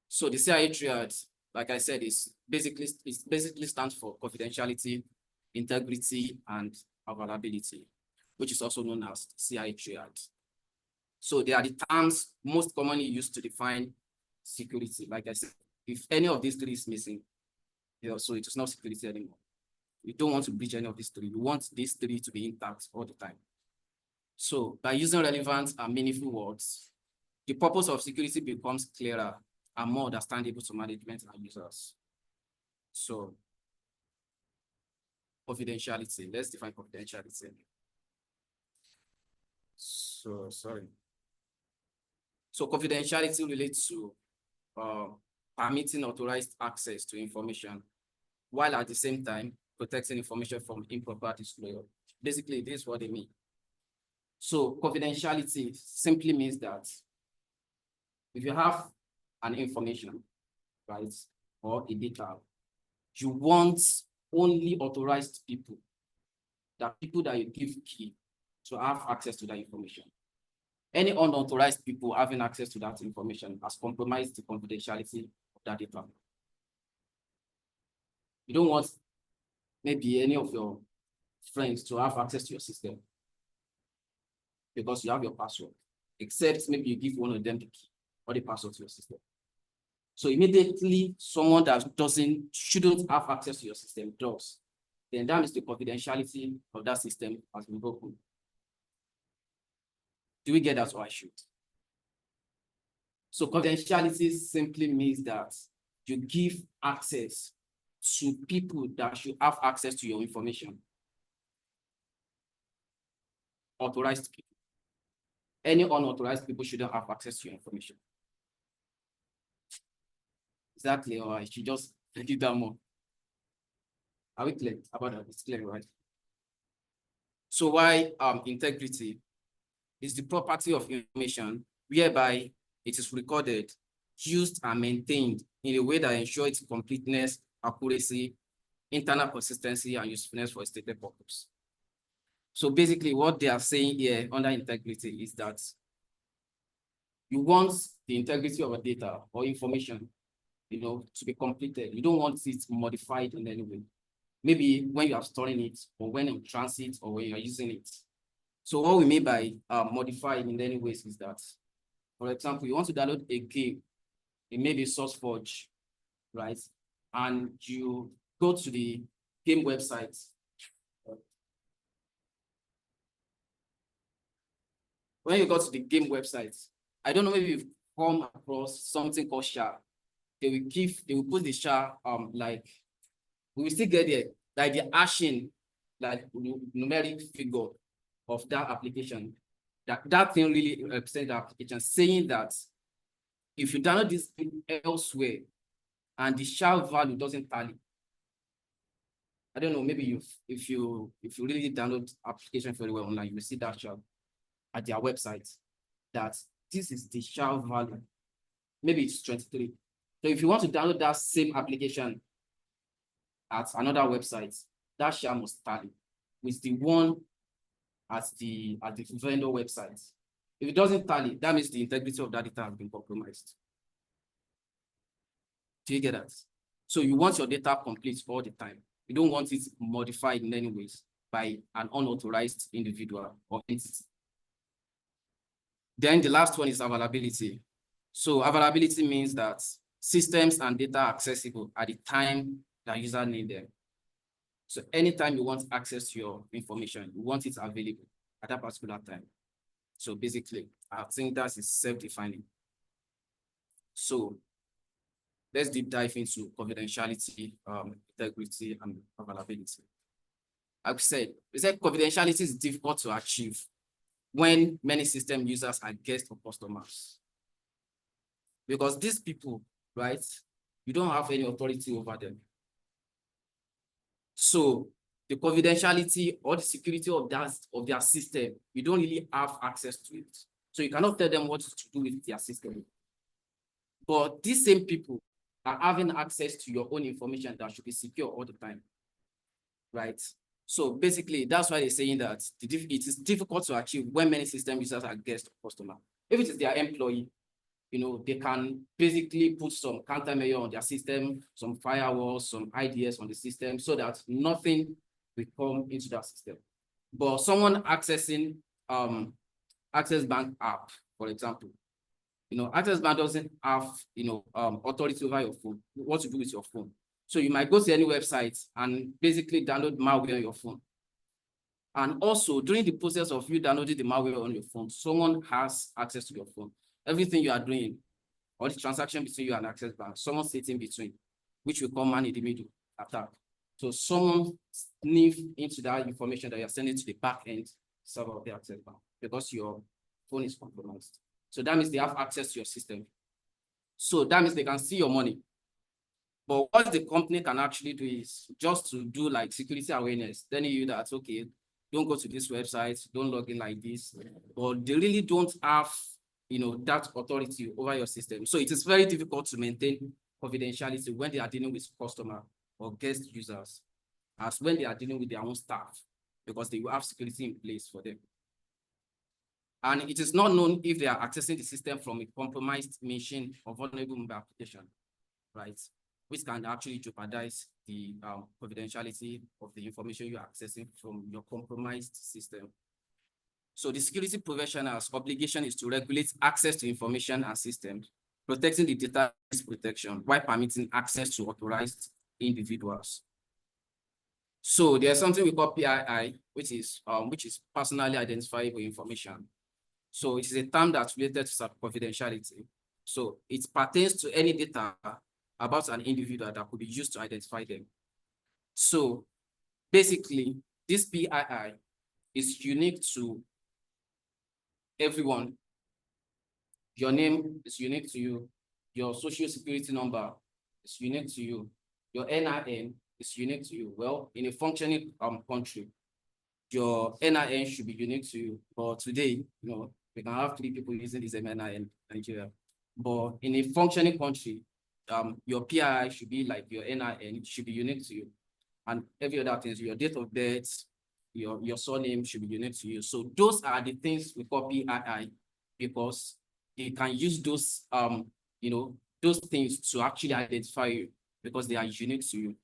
So the CIA triad, like I said, it basically stands for confidentiality, integrity, and availability, which is also known as CIA triad. So they are the terms most commonly used to define security. Like I said, if any of these three is missing, so it is not security anymore. You don't want to breach any of these three. You want these three to be intact all the time. So by using relevant and meaningful words, the purpose of security becomes clearer and more understandable to management and users. So confidentiality, let's define confidentiality. So confidentiality relates to permitting authorized access to information, while at the same time protecting information from improper disclosure. Basically, this is what they mean. So confidentiality simply means that if you have an information, right, or a data, you want only authorized people, the people that you give key, to have access to that information. Any unauthorized people having access to that information has compromised the confidentiality of that data. You don't want maybe any of your friends to have access to your system because you have your password, except maybe you give one of them the key or the password to your system. So immediately someone that shouldn't have access to your system does, then that means the confidentiality of that system has been broken. Do we get that, or I should? So confidentiality simply means that you give access to people that should have access to your information. Authorized people. Any unauthorized people shouldn't have access to your information. Exactly, or I should just do that more. Are we clear about that? It's clear, right? So why integrity is the property of information whereby it is recorded, used, and maintained in a way that ensures its completeness, accuracy, internal consistency, and usefulness for a stated purpose. So basically what they are saying here under integrity is that you want the integrity of a data or information, to be completed. You don't want it modified in any way. Maybe when you are storing it, or when in transit, or when you are using it. So what we mean by modified in any ways is that, for example, you want to download a game, it may be SourceForge, right? And you go to the game website. When you go to the game website, I don't know, maybe you've come across something called SHA. They will put the SHA, like, we will still get there, like the hashing, like numeric figure of that application. That thing really represents the application, saying that if you download this thing elsewhere and the SHA value doesn't tally, I don't know, maybe if you really download application very well online, you will see that SHA at their website, that this is the SHA value. Maybe it's 23. So if you want to download that same application at another website, that SHA must tally with the one at the vendor website. If it doesn't tally, that means the integrity of that data has been compromised. Do you get that? So you want your data complete all the time. You don't want it modified in any ways by an unauthorized individual or entity. Then the last one is availability. So availability means that systems and data are accessible at the time that user need them. So anytime you want access to your information, you want it available at that particular time. So basically, I think that is self-defining. So let's deep dive into confidentiality, integrity, and availability. Like we said confidentiality is difficult to achieve when many system users are guests or customers. Because these people, right, you don't have any authority over them. So the confidentiality or the security of their system, you don't really have access to it. So you cannot tell them what to do with their system. But these same people are having access to your own information that should be secure all the time, right? So basically, that's why they're saying that it is difficult to achieve when many system users are guests or customer. If it is their employee, they can basically put some countermeasure on their system, some firewalls, some IDS on the system so that nothing will come into that system. But someone accessing Access Bank app, for example, Access Bank doesn't have, authority over your phone, what to do with your phone. So you might go to any website and basically download malware on your phone. And also, during the process of you downloading the malware on your phone, someone has access to your phone. Everything you are doing, or the transaction between you and Access Bank, someone sits in between, which we call man in the middle attack. So someone sniff into that information that you're sending to the back end server of the Access Bank because your phone is compromised. So that means they have access to your system. So that means they can see your money. But what the company can actually do is just to do like security awareness, telling you that, okay, don't go to this website, don't log in like this. But they really don't have, that authority over your system. So it is very difficult to maintain confidentiality when they are dealing with customer or guest users, as when they are dealing with their own staff, because they will have security in place for them. And it is not known if they are accessing the system from a compromised machine or vulnerable mobile application, right? Which can actually jeopardize the confidentiality of the information you're accessing from your compromised system. So the security professional's obligation is to regulate access to information and systems, protecting the data protection while permitting access to authorized individuals. So there's something we call PII, which is personally identifiable information. So it is a term that's related to confidentiality. So it pertains to any data about an individual that could be used to identify them. So basically, this PII is unique to everyone. Your name is unique to you. Your social security number is unique to you. Your NIN is unique to you. Well, in a functioning country, your NIN should be unique to you. But today, we can have 3 people using the same NIN in Nigeria. But in a functioning country, your PII should be like your NIN, should be unique to you. And every other thing, your date of birth, your surname should be unique to you. So those are the things we call PII, because they can use those, those things to actually identify you because they are unique to you.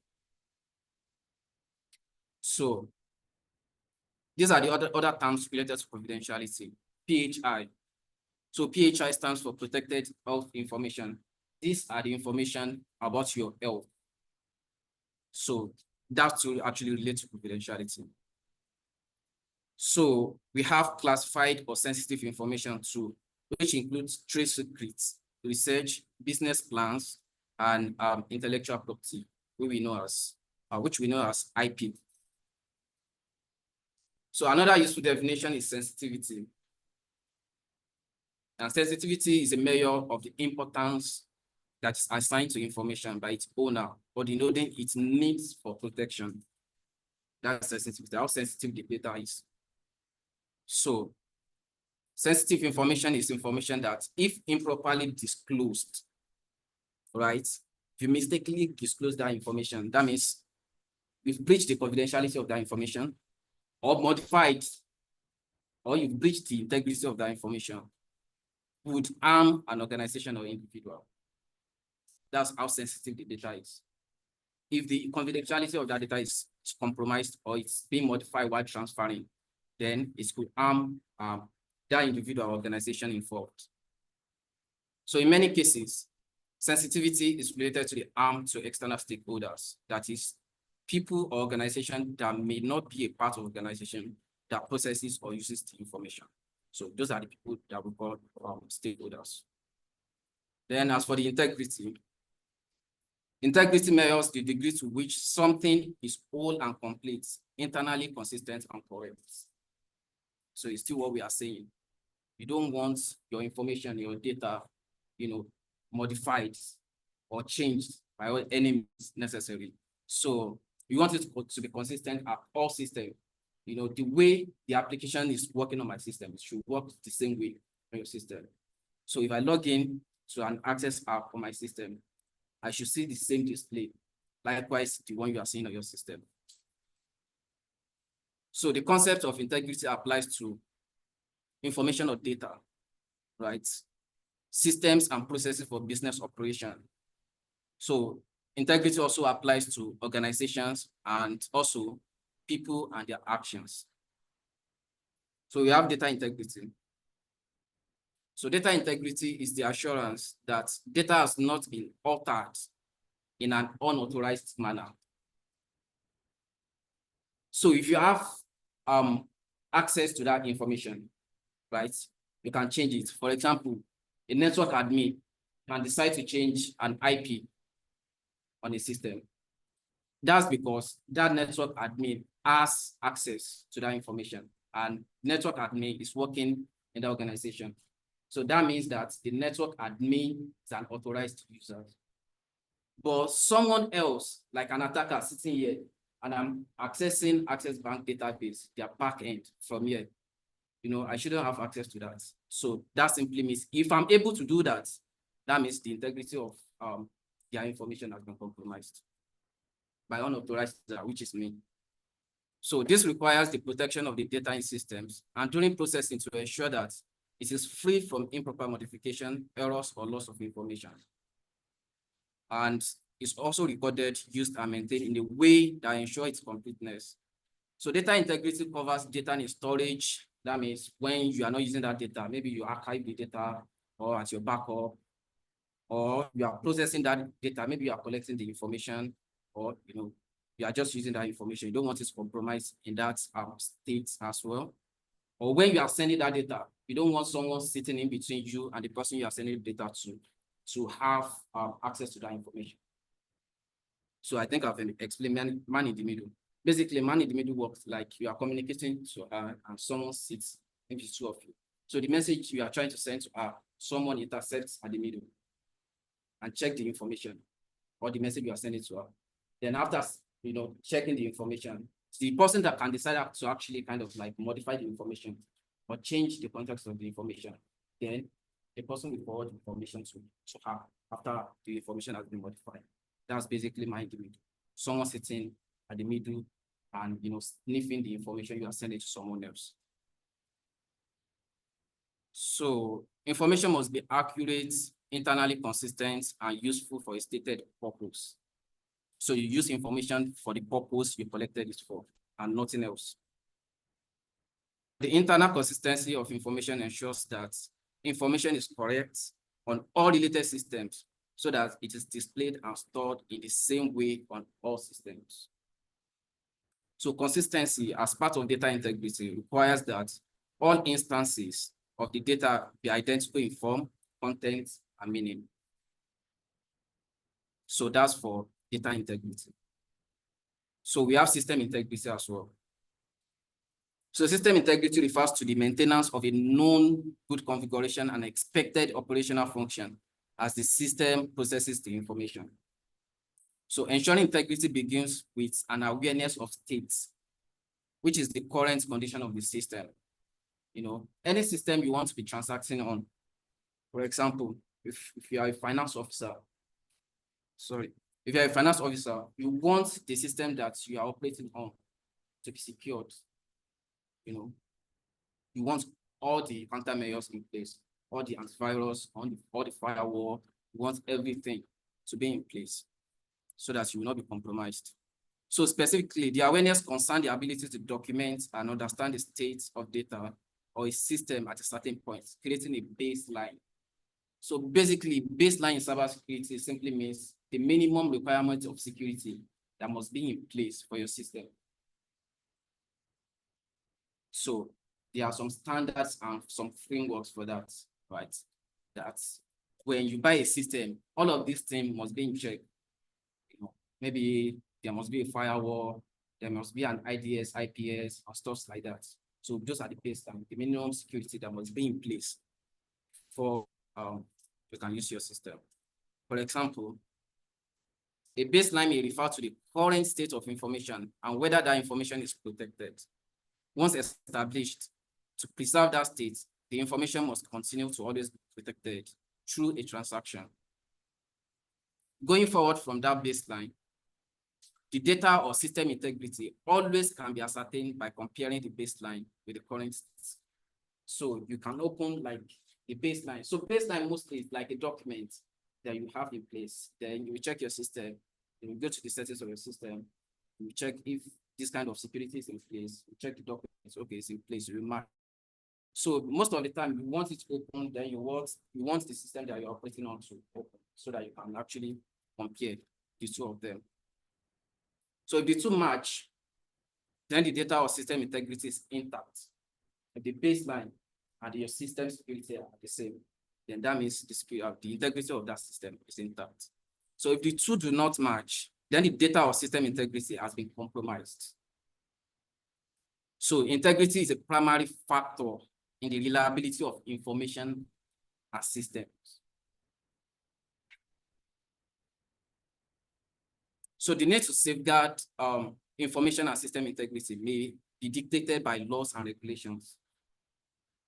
So these are the other terms related to confidentiality. PHI. So PHI stands for Protected Health Information. These are the information about your health. So that's to actually relate to confidentiality. So we have classified or sensitive information too, which includes trade secrets, research, business plans, and intellectual property, which we know as IP. So another useful definition is sensitivity. And sensitivity is a measure of the importance that is assigned to information by its owner or denoting its needs for protection. That's sensitivity, how sensitive the data is. So sensitive information is information that, if improperly disclosed, right? If you mistakenly disclose that information, that means you've breached the confidentiality of that information, or modified, or you've breached the integrity of that information, would harm an organization or individual. That's how sensitive the data is. If the confidentiality of that data is compromised or it's being modified while transferring, then it could harm that individual or organization involved. So in many cases, sensitivity is related to the harm to external stakeholders. That is, people or organizations that may not be a part of organization that processes or uses the information. So those are the people that we call stakeholders. Then as for the integrity measures the degree to which something is whole and complete, internally consistent and correct. So it's still what we are saying. You don't want your information, your data, modified or changed by any means necessary. So you want it to be consistent at all systems. The way the application is working on my system, it should work the same way on your system. So if I log in to an Access app on my system, I should see the same display. Likewise, the one you are seeing on your system. So the concept of integrity applies to information or data, right? Systems and processes for business operation. So integrity also applies to organizations and also people and their actions. So we have data integrity. So data integrity is the assurance that data has not been altered in an unauthorized manner. So if you have access to that information, right, you can change it. For example, a network admin can decide to change an IP on a system. That's because that network admin has access to that information, and network admin is working in the organization. So that means that the network admin is an authorized user. But someone else, like an attacker sitting here, and I'm accessing Access Bank database, their back end from here, I shouldn't have access to that. So that simply means if I'm able to do that, that means the integrity of their information has been compromised by unauthorized user, which is me. So this requires the protection of the data in systems and during processing to ensure that it is free from improper modification, errors, or loss of information. And it's also recorded, used, and maintained in a way that ensures its completeness. So data integrity covers data in storage. That means when you are not using that data, maybe you archive the data or as your backup, or you are processing that data, maybe you are collecting the information, or you are just using that information. You don't want it to compromise in that state as well. Or when you are sending that data, you don't want someone sitting in between you and the person you are sending the data to have access to that information. So I think I've explained man in the middle. Basically, man in the middle works like you are communicating to her and someone sits, maybe two of you. So the message you are trying to send to her, someone intercepts at the middle and check the information or the message you are sending to her. Then after checking the information, it's the person that can decide to actually kind of like modify the information or change the context of the information. Then the person will forward the information to her after the information has been modified. That's basically man in the middle. Someone sitting at the middle and sniffing the information you are sending to someone else. So information must be accurate, internally consistent, and useful for a stated purpose. So you use information for the purpose you collected it for and nothing else. The internal consistency of information ensures that information is correct on all related systems so that it is displayed and stored in the same way on all systems. So consistency as part of data integrity requires that all instances of the data be identical in form, content, and meaning. So that's for data integrity. So we have system integrity as well. So system integrity refers to the maintenance of a known good configuration and expected operational function as the system processes the information. So ensuring integrity begins with an awareness of states, which is the current condition of the system. Any system you want to be transacting on, for example, if you are a finance officer, if you're a finance officer, you want the system that you are operating on to be secured. You want all the countermeasures in place, all the antivirus, all the firewall, you want everything to be in place so that you will not be compromised. So specifically, the awareness concerns the ability to document and understand the state of data or a system at a certain point, creating a baseline. So basically, baseline in cybersecurity simply means the minimum requirements of security that must be in place for your system. So there are some standards and some frameworks for that, right? That's when you buy a system, all of these things must be in check. Maybe there must be a firewall, there must be an IDS, IPS, or stuff like that. So those are the baseline, the minimum security that must be in place for you can use your system. For example, a baseline may refer to the current state of information and whether that information is protected. Once established, to preserve that state, the information must continue to always be protected through a transaction. Going forward from that baseline, the data or system integrity always can be ascertained by comparing the baseline with the current state. So you can open like the baseline. So baseline mostly is like a document that you have in place. Then you check your system, you go to the settings of your system, you check if this kind of security is in place, you check the documents, okay, it's in place, you mark. So most of the time you want it open, then you want the system that you're operating on to open so that you can actually compare the two of them. So if the two match, then the data or system integrity is intact. If the baseline and your system security are the same, then that means the integrity of that system is intact. So if the two do not match, then the data or system integrity has been compromised. So integrity is a primary factor in the reliability of information and systems. So the need to safeguard information and system integrity may be dictated by laws and regulations.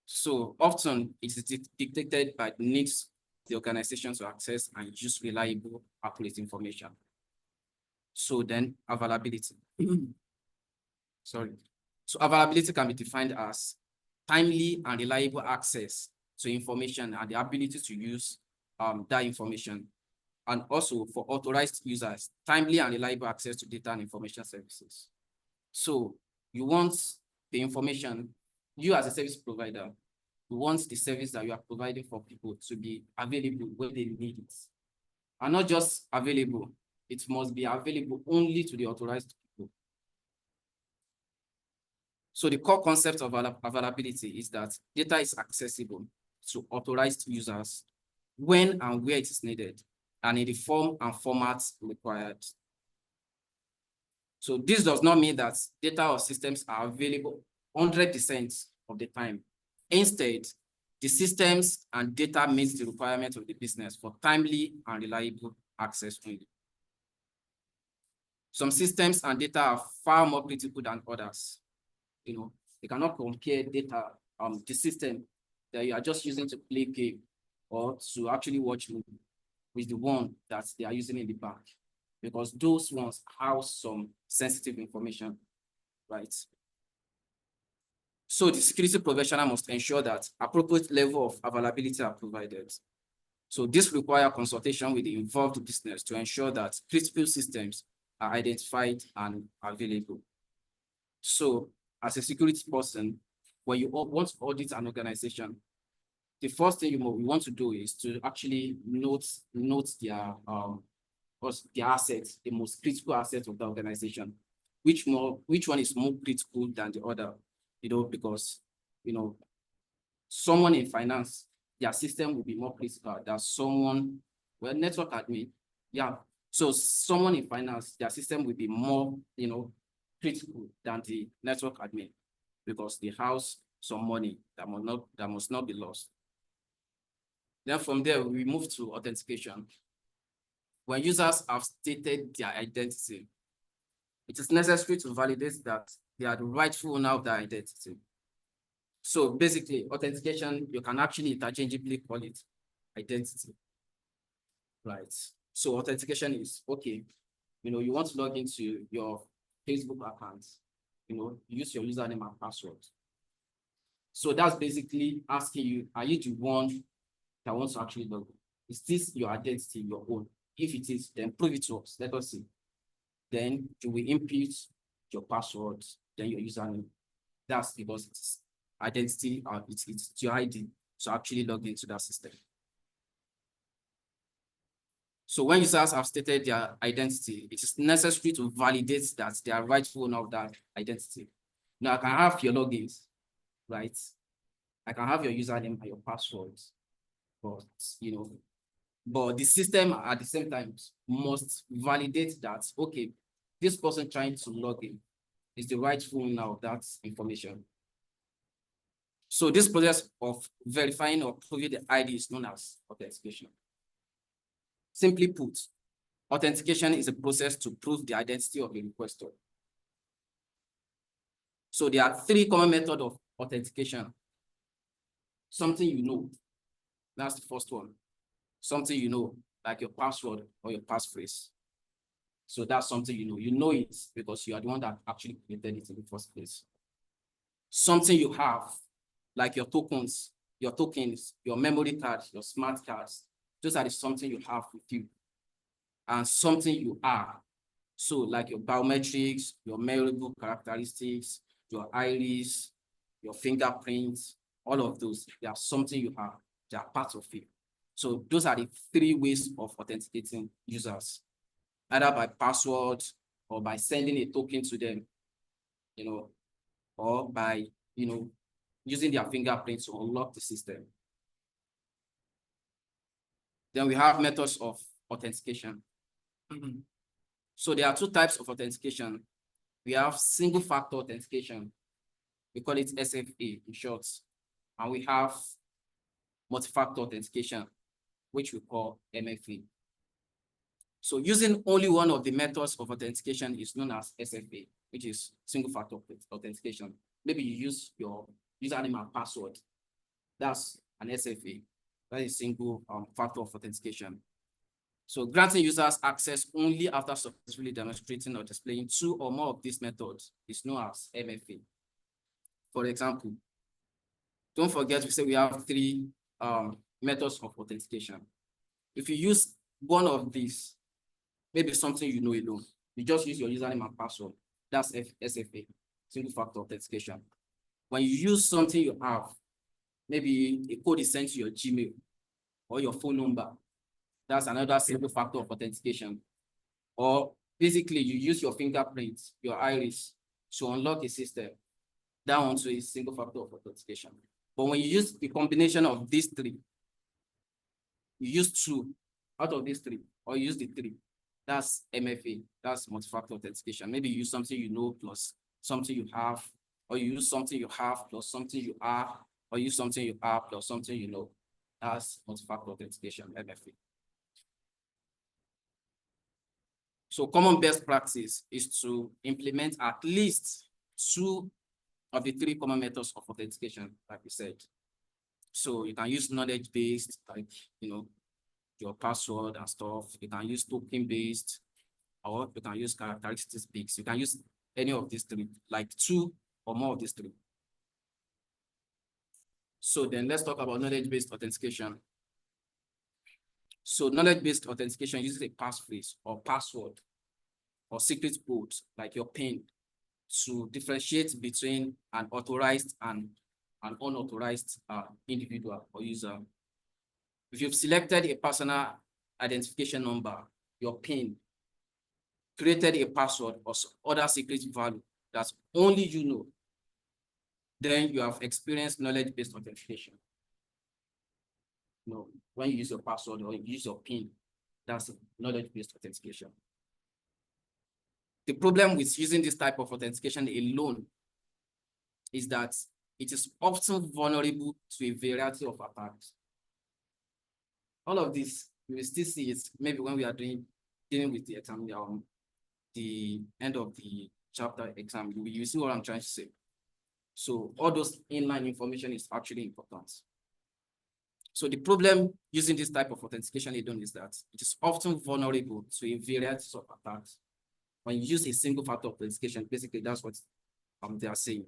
So often it is dictated by the needs of the organization to access and use reliable, accurate information. So then availability. Sorry. So availability can be defined as timely and reliable access to information and the ability to use that information. And also for authorized users, timely and reliable access to data and information services. So you want the information, you as a service provider, you want the service that you are providing for people to be available when they need it. And not just available, it must be available only to the authorized people. So the core concept of availability is that data is accessible to authorized users when and where it is needed, and in the form and formats required. So this does not mean that data or systems are available 100% of the time. Instead, the systems and data meet the requirements of the business for timely and reliable access only. Some systems and data are far more critical than others. You know, you cannot compare data, the system that you are just using to play game or to actually watch movie with the one that they are using in the back, because those ones house some sensitive information, right? So the security professional must ensure that appropriate level of availability are provided. So this requires consultation with the involved business to ensure that critical systems are identified and available. So as a security person, when you want to audit an organization, the first thing you want to do is to actually note their assets, the most critical assets of the organization. Which one is more critical than the other? You know, because someone in finance, their system will be more critical than someone, well, network admin. Yeah. So someone in finance, their system will be more, critical than the network admin, because they house some money that must not be lost. Then from there, we move to authentication. When users have stated their identity, it is necessary to validate that they are the rightful owner of their identity. So basically, authentication, you can actually interchangeably call it identity, right? So authentication is, okay, you want to log into your Facebook account, use your username and password. So that's basically asking you, are you the one that wants to actually log in? Is this your identity, your own? If it is, then prove it to us. Let us see. Then you will input your password, then your username. That's because it's identity, it's your ID to actually log into that system. So when users have stated their identity, it is necessary to validate that they are rightful owner of that identity. Now I can have your logins, right? I can have your username and your passwords, but the system at the same time must validate that, okay, this person trying to log in is the rightful owner of that information. So this process of verifying or proving the ID is known as authentication. Simply put, authentication is a process to prove the identity of the requester. So there are three common methods of authentication. Something you know, that's the first one. Something you know, like your password or your passphrase. So that's something you know it because you are the one that actually created it in the first place. Something you have, like your tokens, your memory cards, your smart cards. Those are the something you have with you. And something you are. So like your biometrics, your measurable characteristics, your iris, your fingerprints, all of those, they are something you have. They are part of you. So those are the three ways of authenticating users, either by password or by sending a token to them, or by, using their fingerprints to unlock the system. Then we have methods of authentication. So there are two types of authentication. We have single factor authentication. We call it SFA in short. And we have multi-factor authentication, which we call MFA. So using only one of the methods of authentication is known as SFA, which is single factor authentication. Maybe you use your username and password. That's an SFA. That is single factor of authentication. So granting users access only after successfully demonstrating or displaying two or more of these methods is known as MFA. For example, don't forget we say we have three methods of authentication. If you use one of these, maybe something you know alone, you just use your username and password. That's SFA, single factor authentication. When you use something you have, maybe a code is sent to your Gmail or your phone number, that's another single factor of authentication. Or basically you use your fingerprint, your iris to unlock a system. That one too is single factor of authentication. But when you use the combination of these three, you use two out of these three, or you use the three, that's MFA, that's multi-factor authentication. Maybe you use something you know plus something you have, or you use something you have plus something you are, or use something you are plus something you know. That's multi-factor authentication, MFA. So common best practice is to implement at least two of the three common methods of authentication, like we said. So you can use knowledge-based, like, your password and stuff. You can use token-based, or you can use characteristics-based. You can use any of these three, like two or more of these three. So then let's talk about knowledge-based authentication. So knowledge-based authentication uses a passphrase or password or secret code, like your PIN, to differentiate between an authorized and an unauthorized individual or user. If you've selected a personal identification number, your PIN, created a password or other secret value that only you know, then you have experienced knowledge-based authentication. When you use your password or you use your PIN, that's knowledge-based authentication. The problem with using this type of authentication alone is that it is often vulnerable to a variety of attacks. All of this, you will still see it maybe when we are dealing with the exam, the end of the chapter exam, you see what I'm trying to say. So all those inline information is actually important. So the problem using this type of authentication alone is that it is often vulnerable to a variety of attacks. When you use a single factor authentication, basically that's what they are saying.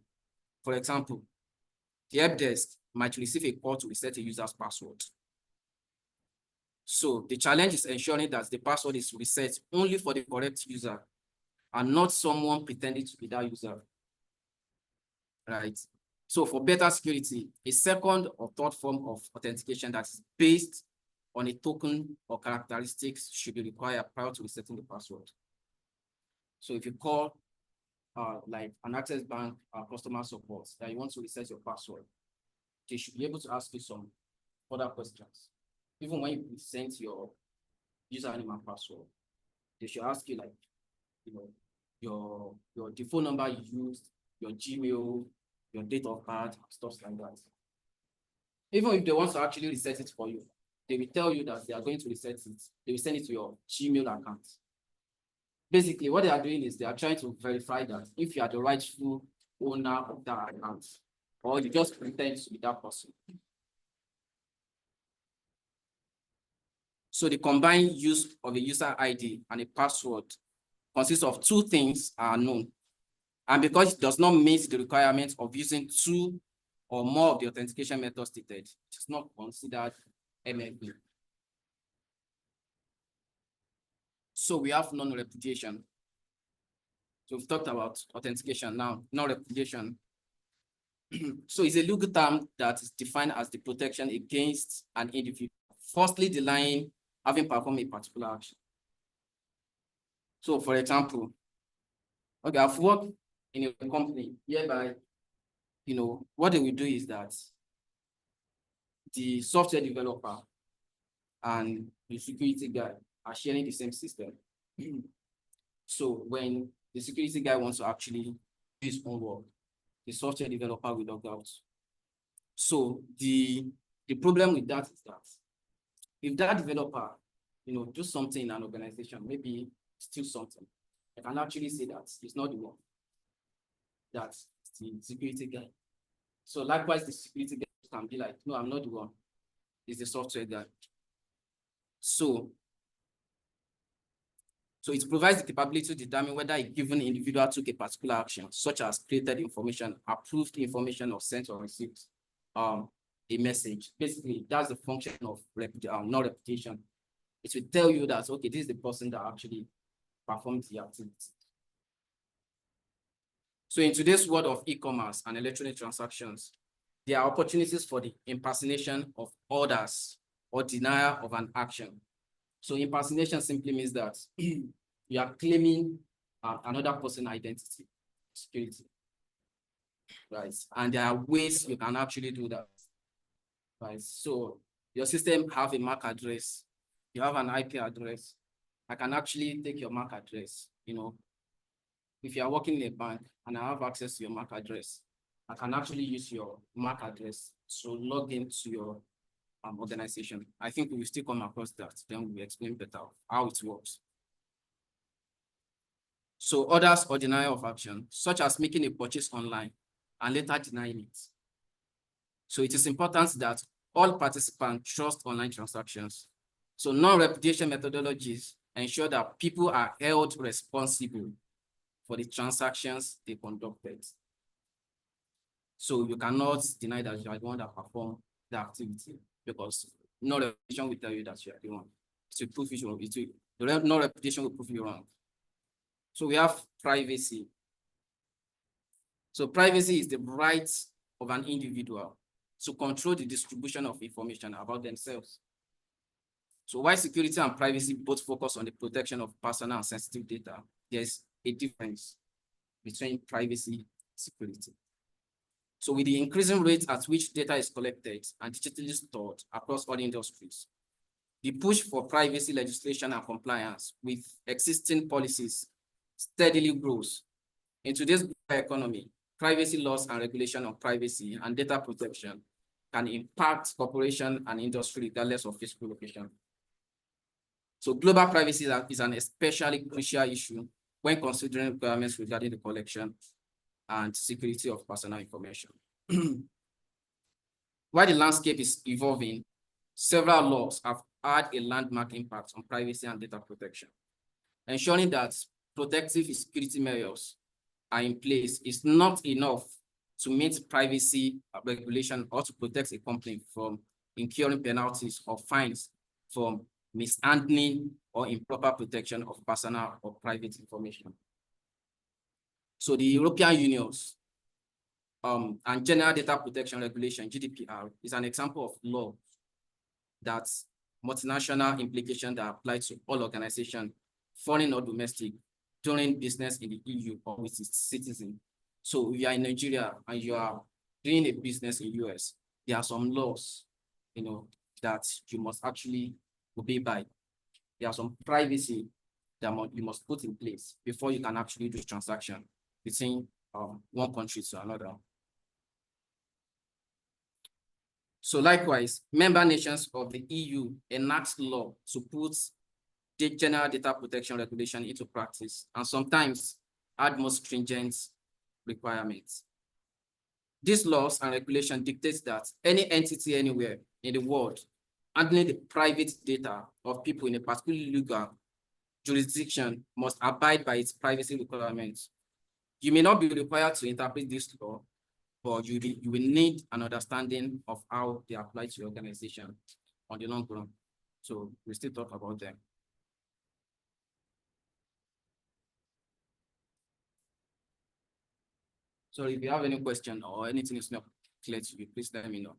For example, the help desk might receive a call to reset a user's password. So the challenge is ensuring that the password is reset only for the correct user and not someone pretending to be that user, right? So for better security, a second or third form of authentication that is based on a token or characteristics should be required prior to resetting the password. So if you call like an Access Bank customer support that you want to reset your password, they should be able to ask you some other questions. Even when you present your username and password, they should ask you, like, the phone number you used, your Gmail, your date of birth, stuff like that. Even if they want to actually reset it for you, they will tell you that they are going to reset it. They will send it to your Gmail account. Basically, what they are doing is they are trying to verify that if you are the rightful owner of that account, or you just pretend to be that person. So the combined use of a user ID and a password consists of two things are known. And because it does not meet the requirements of using two or more of the authentication methods stated, it is not considered MFA. So we have non-repudiation. So we've talked about authentication now, non-repudiation. So it's a legal term that is defined as the protection against an individual falsely denying having performed a particular action. So for example, okay, I've worked in a company whereby, what they will do is that the software developer and the security guy are sharing the same system. So when the security guy wants to actually do his own work, the software developer will log out. So the problem with that is that if that developer, do something in an organization, maybe steal something, I can actually say that it's not the one. That's the security guy. So likewise, the security guy can be like, no, I'm not the one. It's the software guy. So it provides the capability to determine whether a given individual took a particular action, such as created information, approved information, or sent or received a message. Basically, that's the function of non-reputation. It will tell you that, okay, this is the person that actually performed the activity. So in today's world of e-commerce and electronic transactions, there are opportunities for the impersonation of orders or denial of an action. So impersonation simply means that you are claiming another person's identity, security, right? And there are ways you can actually do that, right? So your system have a MAC address, you have an IP address. I can actually take your MAC address, if you are working in a bank and I have access to your MAC address, I can actually use your MAC address to log into your organization. I think we will still come across that, then we will explain better how it works. So orders or denial of action, such as making a purchase online and later denying it. So it is important that all participants trust online transactions. So non-repudiation methodologies ensure that people are held responsible for the transactions they conducted. So you cannot deny that you are the one that performed the activity, because no reputation will tell you that you are the one. It will prove you wrong. No reputation will prove you wrong. So we have privacy. So privacy is the right of an individual to control the distribution of information about themselves. So while security and privacy both focus on the protection of personal and sensitive data, there's a difference between privacy and security. So with the increasing rate at which data is collected and digitally stored across all industries, the push for privacy legislation and compliance with existing policies steadily grows. In today's economy, privacy laws and regulation of privacy and data protection can impact corporation and industry regardless of physical location. So global privacy is an especially crucial issue when considering requirements regarding the collection and security of personal information. While the landscape is evolving, several laws have had a landmark impact on privacy and data protection. Ensuring that protective security measures are in place is not enough to meet privacy regulation or to protect a company from incurring penalties or fines from mishandling or improper protection of personal or private information. So the European Union's and General Data Protection Regulation, GDPR, is an example of law that's multinational implication that apply to all organizations, foreign or domestic, doing business in the EU or with its citizens. So if you are in Nigeria and you are doing a business in the US, there are some laws, that you must actually obey by. There are some privacy that you must put in place before you can actually do transaction between one country to another. So likewise, member nations of the EU enact law to put the general data protection regulation into practice, and sometimes add more stringent requirements. These laws and regulations dictate that any entity anywhere in the world handling the private data of people in a particular legal jurisdiction must abide by its privacy requirements. You may not be required to interpret this law, but you will need an understanding of how they apply to your organization on the long run. So we still talk about them. So if you have any question or anything is not clear to you, please let me know.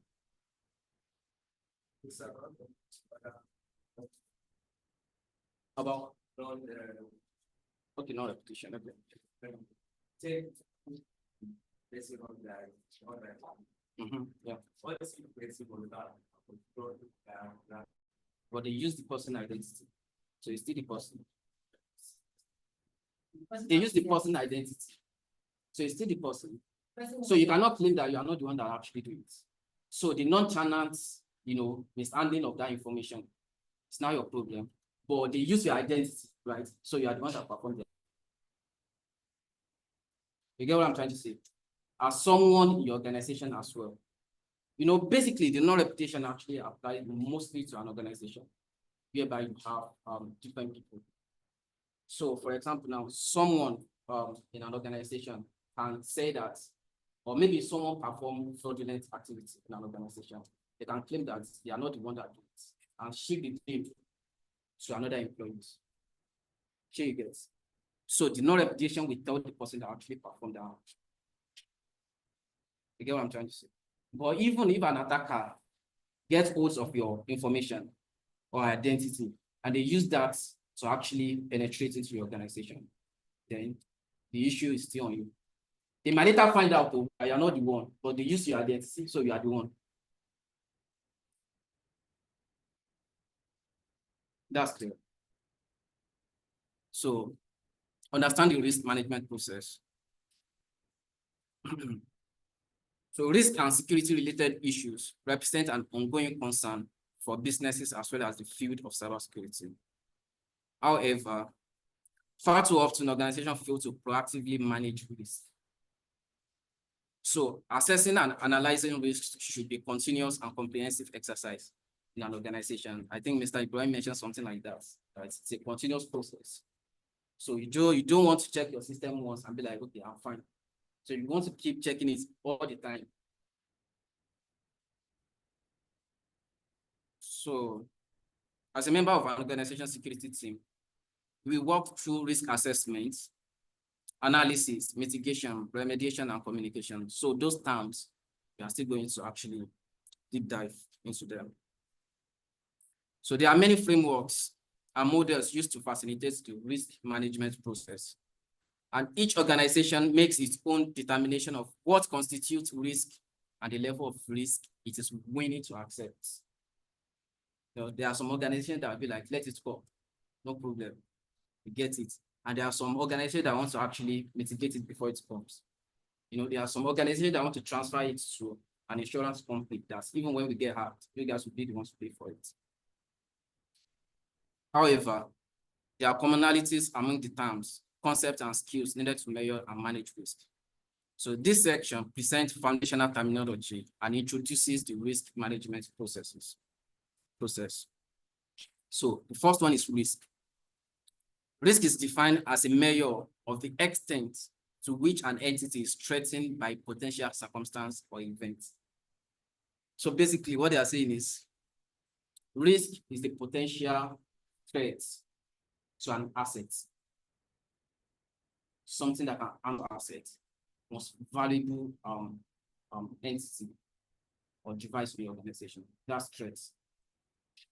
About okay, no repetition. Okay. Yeah. But they use the person identity. So it's still the person. They use the person identity. So it's still the person. So you cannot claim that you are not the one that actually do it. So the non-tenant, mishandling of that information, it's not your problem. But they use your identity, right? So you are the one that performed it. You get what I'm trying to say? As someone in your organization as well. Basically the non-reputation actually applies mostly to an organization whereby you have different people. So for example, now someone in an organization can say that, or maybe someone perform fraudulent activity in an organization. They can claim that they are not the one that did it and shift the blame to another employee. Here you get. So the non-reputation will tell the person that actually performed the act. You get what I'm trying to say? But even if an attacker gets hold of your information or identity, and they use that to actually penetrate into your organization, then the issue is still on you. They might later find out that you're not the one, but they use your identity, so you are the one. That's clear. So understand the risk management process. So risk and security related issues represent an ongoing concern for businesses as well as the field of cybersecurity. However, far too often organizations fail to proactively manage risk. So assessing and analyzing risks should be continuous and comprehensive exercise in an organization. I think Mr. Ibrahim mentioned something like that. Right? It's a continuous process. So you don't want to check your system once and be like, okay, I'm fine. So you want to keep checking it all the time. So as a member of an organization security team, we work through risk assessments, analysis, mitigation, remediation, and communication. So those terms, we are still going to actually deep dive into them. So there are many frameworks and models used to facilitate the risk management process. And each organization makes its own determination of what constitutes risk and the level of risk it is willing to accept. There are some organizations that will be like, let it go, no problem, we get it. And there are some organizations that want to actually mitigate it before it comes. There are some organizations that want to transfer it to an insurance company that even when we get hacked, you guys will be the ones to pay for it. However, there are commonalities among the terms, concepts, and skills needed to measure and manage risk. So this section presents foundational terminology and introduces the risk management process. So the first one is risk. Risk is defined as a measure of the extent to which an entity is threatened by potential circumstance or event. So basically what they are saying is risk is the potential threat to an asset, something that can harm the asset, most valuable entity or device for the organization. That's threat.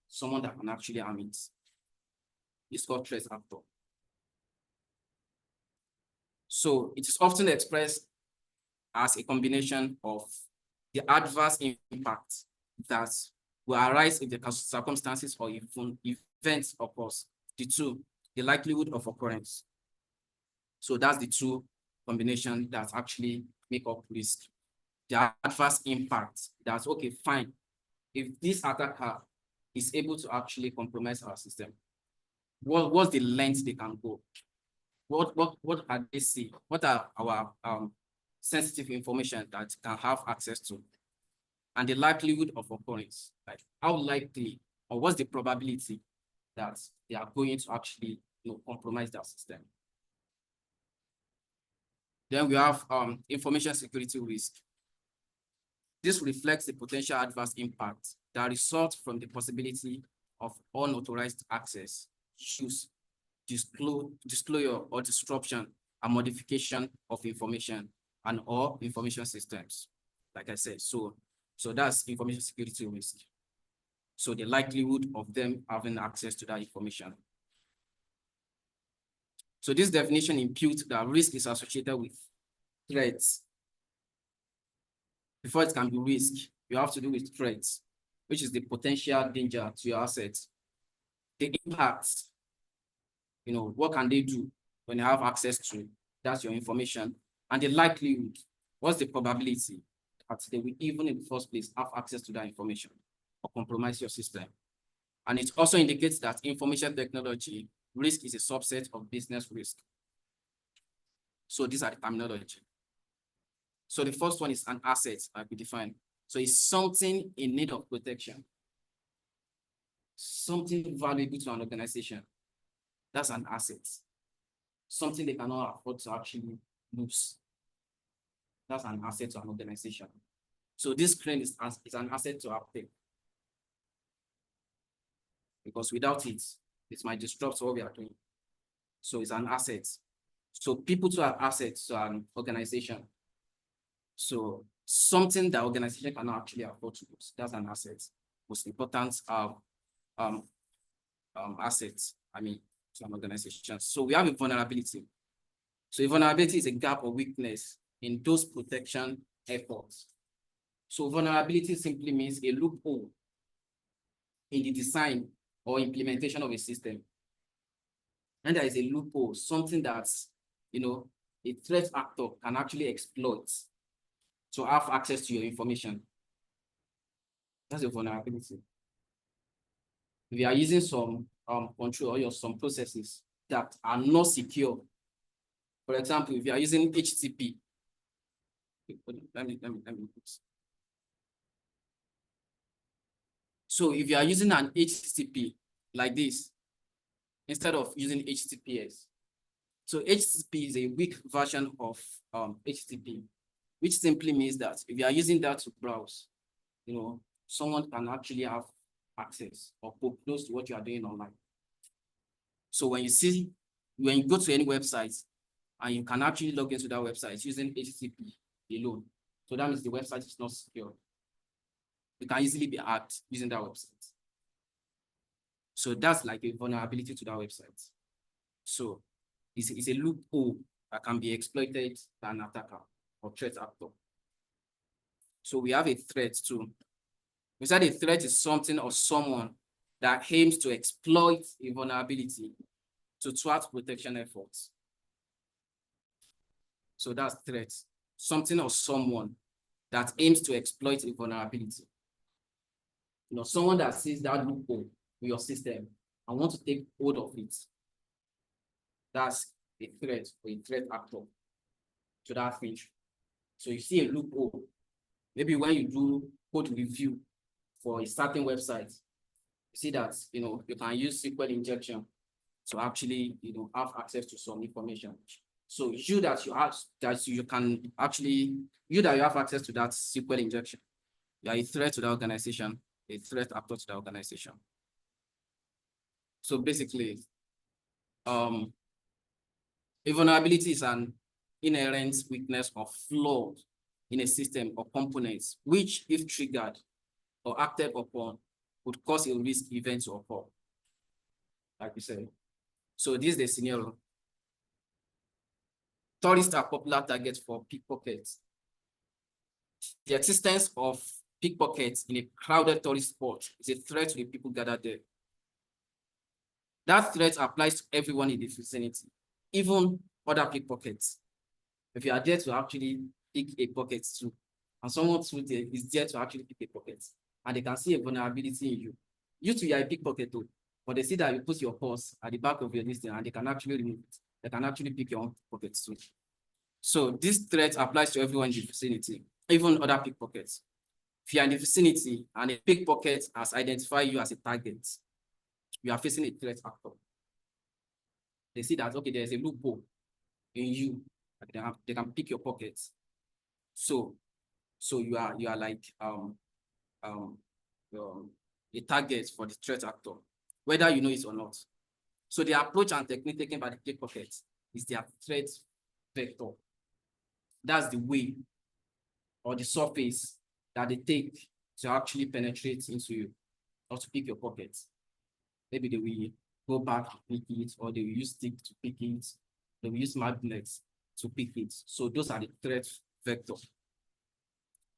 Someone that can actually harm it. It's called threat actor. So it is often expressed as a combination of the adverse impact that will arise if the circumstances or events occurs. The likelihood of occurrence. So that's the two combinations that actually make up risk. The adverse impact, that's okay, fine. if this attacker is able to actually compromise our system, what's the length they can go? What can they see? What are our sensitive information that can have access to? And the likelihood of occurrence, like how likely or what's the probability that they are going to actually compromise their system. Then we have information security risk. This reflects the potential adverse impact that results from the possibility of unauthorized access, use, disclosure or disruption and modification of information and or information systems. Like I said, so that's information security risk. So the likelihood of them having access to that information. So this definition imputes that risk is associated with threats. Before it can be risk, you have to do with threats, which is the potential danger to your assets. The impact, what can they do when they have access to that's your information, and the likelihood, what's the probability that they will even in the first place have access to that information or compromise your system. And it also indicates that information technology risk is a subset of business risk. So these are the terminology. So the first one is an asset, like we define. So it's something in need of protection, something valuable to an organization. That's an asset. Something they cannot afford to actually lose. That's an asset to an organization. So this crane is an asset to Aptech. Because without it, it might disrupt what we are doing. So it's an asset. So people to have assets to an organization. So something that organization cannot actually afford to lose. That's an asset. Most important assets, to an organization. So we have a vulnerability. So a vulnerability is a gap or weakness in those protection efforts. So vulnerability simply means a loophole in the design or implementation of a system. And there is a loophole, something that's, a threat actor can actually exploit to have access to your information. That's a vulnerability. If you are using some control or some processes that are not secure, for example, if you are using HTTP, let me. So if you are using an HTTP like this, instead of using HTTPS, so HTTP is a weak version of HTTP, which simply means that if you are using that to browse, someone can actually have access or poke close to what you are doing online. So when you go to any website and you can actually log into that website using HTTP alone, so that means the website is not secure. You can easily be hacked using that website. So that's like a vulnerability to that website. So it's a loophole that can be exploited by an attacker or threat actor. So we have a threat too. We said a threat is something or someone that aims to exploit a vulnerability to thwart protection efforts. So that's threat. Something or someone that aims to exploit a vulnerability. Someone that sees that loophole in your system and wants to take hold of it. That's a threat or a threat actor to that feature. So you see a loophole. Maybe when you do code review for a certain website, you see that you can use SQL injection to actually have access to some information. So you have access to that SQL injection. You are a threat to the organization, a threat actor to the organization. So basically, a vulnerability is an inherent weakness or flaw in a system or components, which, if triggered or acted upon, would cause a risk event to occur. Like we said. So this is the scenario. Tourists are popular targets for pickpockets. The existence of pickpockets in a crowded tourist spot is a threat to the people gathered there. That threat applies to everyone in the vicinity, even other pickpockets. If you are there to actually pick a pocket too, and someone is there to actually pick a pocket, and they can see a vulnerability in you. You too, you are a pickpocket too, but they see that you put your purse at the back of your listing and they can actually remove it. They can actually pick your own pockets too. So this threat applies to everyone in the vicinity, even other pickpockets. If you are in the vicinity and a pickpocket has identified you as a target, you are facing a threat actor. They see that, okay, there's a loophole in you. They can pick your pockets. So you are like a target for the threat actor, whether you know it or not. So the approach and technique taken by the pickpocket is their threat vector. That's the way or the surface that they take to actually penetrate into you or to pick your pockets. Maybe they will go back to pick it, or they will use stick to pick it. They will use magnets to pick it. So those are the threat vector.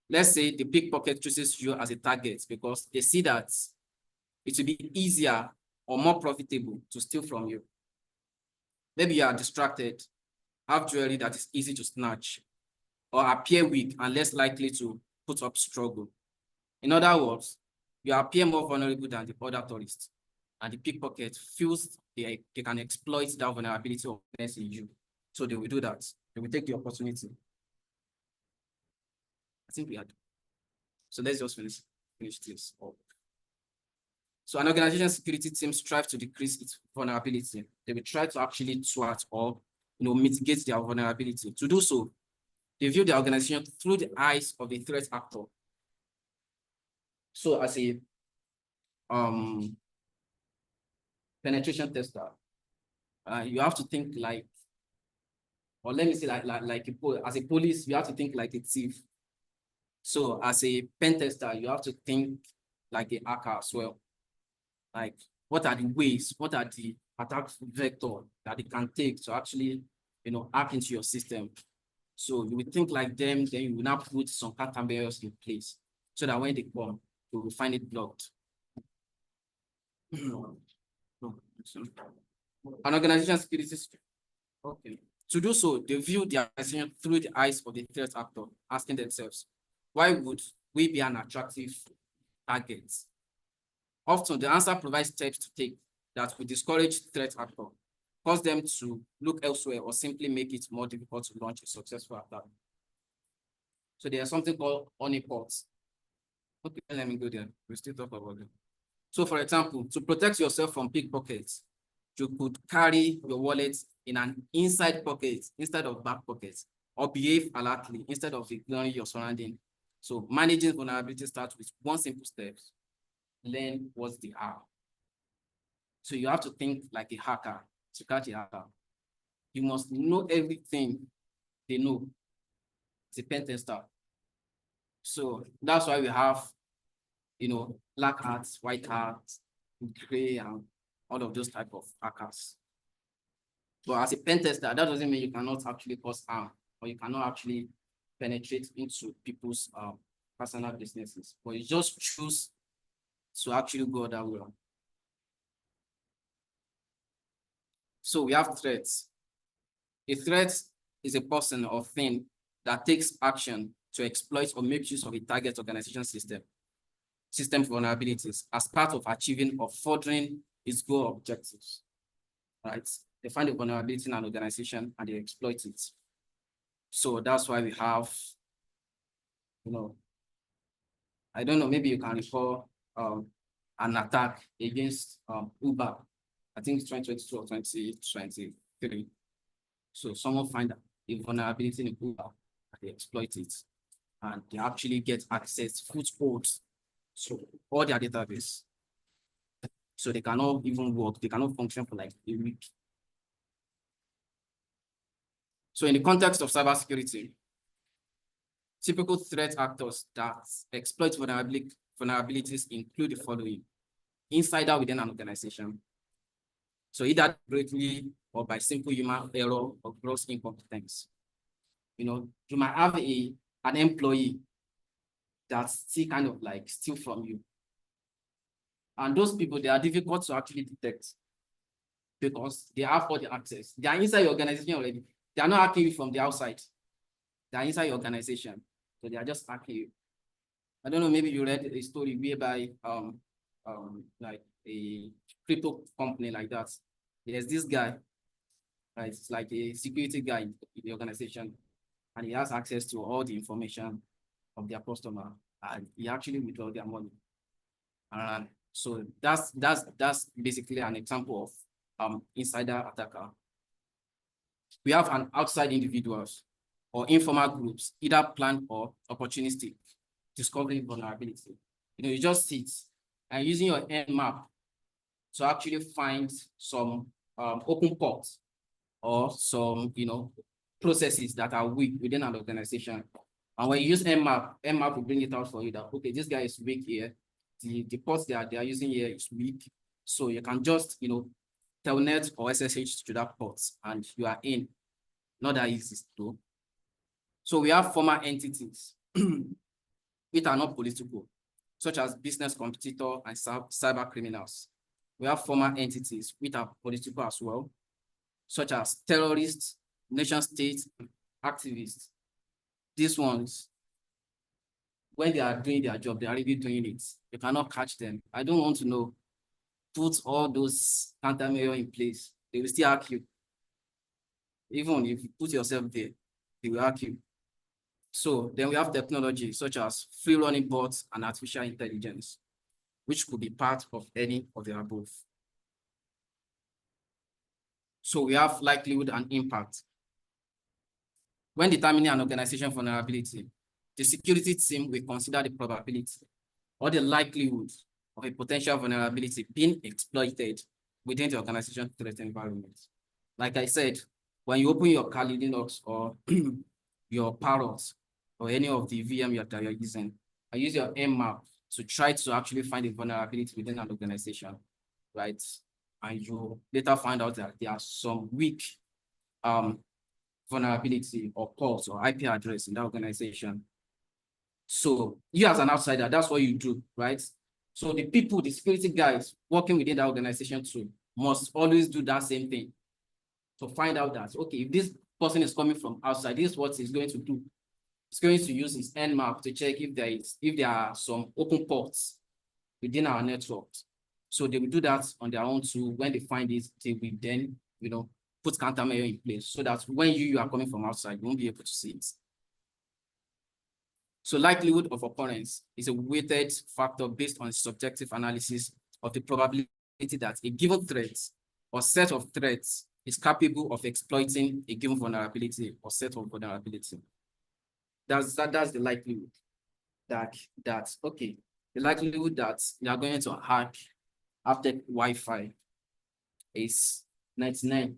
Let's say the pickpocket chooses you as a target because they see that it will be easier or more profitable to steal from you. Maybe you are distracted, have jewelry that is easy to snatch, or appear weak and less likely to put up struggle. In other words, you appear more vulnerable than the other tourists, and the pickpocket feels they can exploit that vulnerability or weakness in you. So they will do that. They will take the opportunity. I think we had. So let's just finish this up. So an organization's security team strives to decrease its vulnerability. They will try to actually thwart or mitigate their vulnerability. To do so, they view the organization through the eyes of a threat actor. So as a penetration tester, you have to think like, or let me say as a police, you have to think like a thief. So as a pen tester, you have to think like a hacker as well. Like, what are the ways, what are the attack vector that they can take to actually, hack into your system? So you will think like them, then you will now put some countermeasures in place so that when they come, you will find it blocked. An organization's security, okay. To do so, they view the organization through the eyes of the threat actor, asking themselves, why would we be an attractive target? Often, the answer provides steps to take that will discourage threat actor, cause them to look elsewhere, or simply make it more difficult to launch a successful attack. So there's something called honeypots. Okay, let me go there. We'll still talk about it. So for example, to protect yourself from pickpockets, you could carry your wallet in an inside pocket instead of back pocket, or behave alertly instead of ignoring your surrounding. So managing vulnerability starts with one simple step. Learn what's the how. So you have to think like a hacker to catch a hacker. You must know everything they know as a pen tester. So that's why we have, black hats, white hats, gray, and all of those type of hackers. But as a pen tester, that doesn't mean you cannot actually cause harm, or you cannot actually penetrate into people's personal businesses. But you just choose to actually go that way. So we have threats. A threat is a person or thing that takes action to exploit or make use of a target organization system vulnerabilities as part of achieving or furthering its goal objectives. Right? They find a vulnerability in an organization and they exploit it. So that's why we have, I don't know, maybe you can recall an attack against Uber. I think it's 2022 or 2023. So someone find a vulnerability in Uber and they exploit it. And they actually get access to footholds, so all their database. So they cannot even work, they cannot function for like a week. So in the context of cybersecurity, typical threat actors that exploit vulnerabilities include the following: insider within an organization. So either greatly or by simple human error or gross incompetence. You might have an employee that still kind of like steal from you. And those people, they are difficult to actually detect because they have all the access. They are inside your organization already. They are not hacking you from the outside. They are inside your organization. So they are just hacking you. I don't know, maybe you read a story whereby like a crypto company like that. There's this guy, right? It's like a security guy in the organization, and he has access to all the information of their customer, and he actually withdraw their money. And so that's basically an example of insider attacker. We have an outside individuals or informal groups, either planned or opportunistic, discovering vulnerability. You just sit and using your Nmap to actually find some open ports or some processes that are weak within an organization. And when you use Nmap will bring it out for you that, okay, this guy is weak here. The ports they are using here is weak. So you can just, telnet or SSH to that port and you are in. Not that easy though. So we have former entities which are not political, such as business competitor and cyber criminals. We have former entities which are political as well, such as terrorists, nation states, activists. These ones, when they are doing their job, they are really doing it. You cannot catch them. I don't want to know. Put all those countermeasures in place. They will still hack you. Even if you put yourself there, they will hack you. So then we have technology such as free running bots and artificial intelligence, which could be part of any of the above. So we have likelihood and impact. When determining an organization vulnerability, the security team will consider the probability or the likelihood of a potential vulnerability being exploited within the organization threat environment. Like I said, when you open your Kali Linux or your Parrot or any of the VM that you're using, I use your Nmap to try to actually find a vulnerability within an organization, right? And you later find out that there are some weak vulnerability or ports or IP address in that organization. So you as an outsider, that's what you do, right? So the people, the security guys working within the organization too, must always do that same thing to find out that, okay, if this person is coming from outside, this is what he's going to do. He's going to use his Nmap to check if there are some open ports within our network. So they will do that on their own too. When they find it, they will then, put countermeasure in place so that when you are coming from outside, you won't be able to see it. So likelihood of occurrence is a weighted factor based on subjective analysis of the probability that a given threat or set of threats is capable of exploiting a given vulnerability or set of vulnerability. That's the likelihood that okay, the likelihood that they are going to hack Aptech Wi-Fi is 99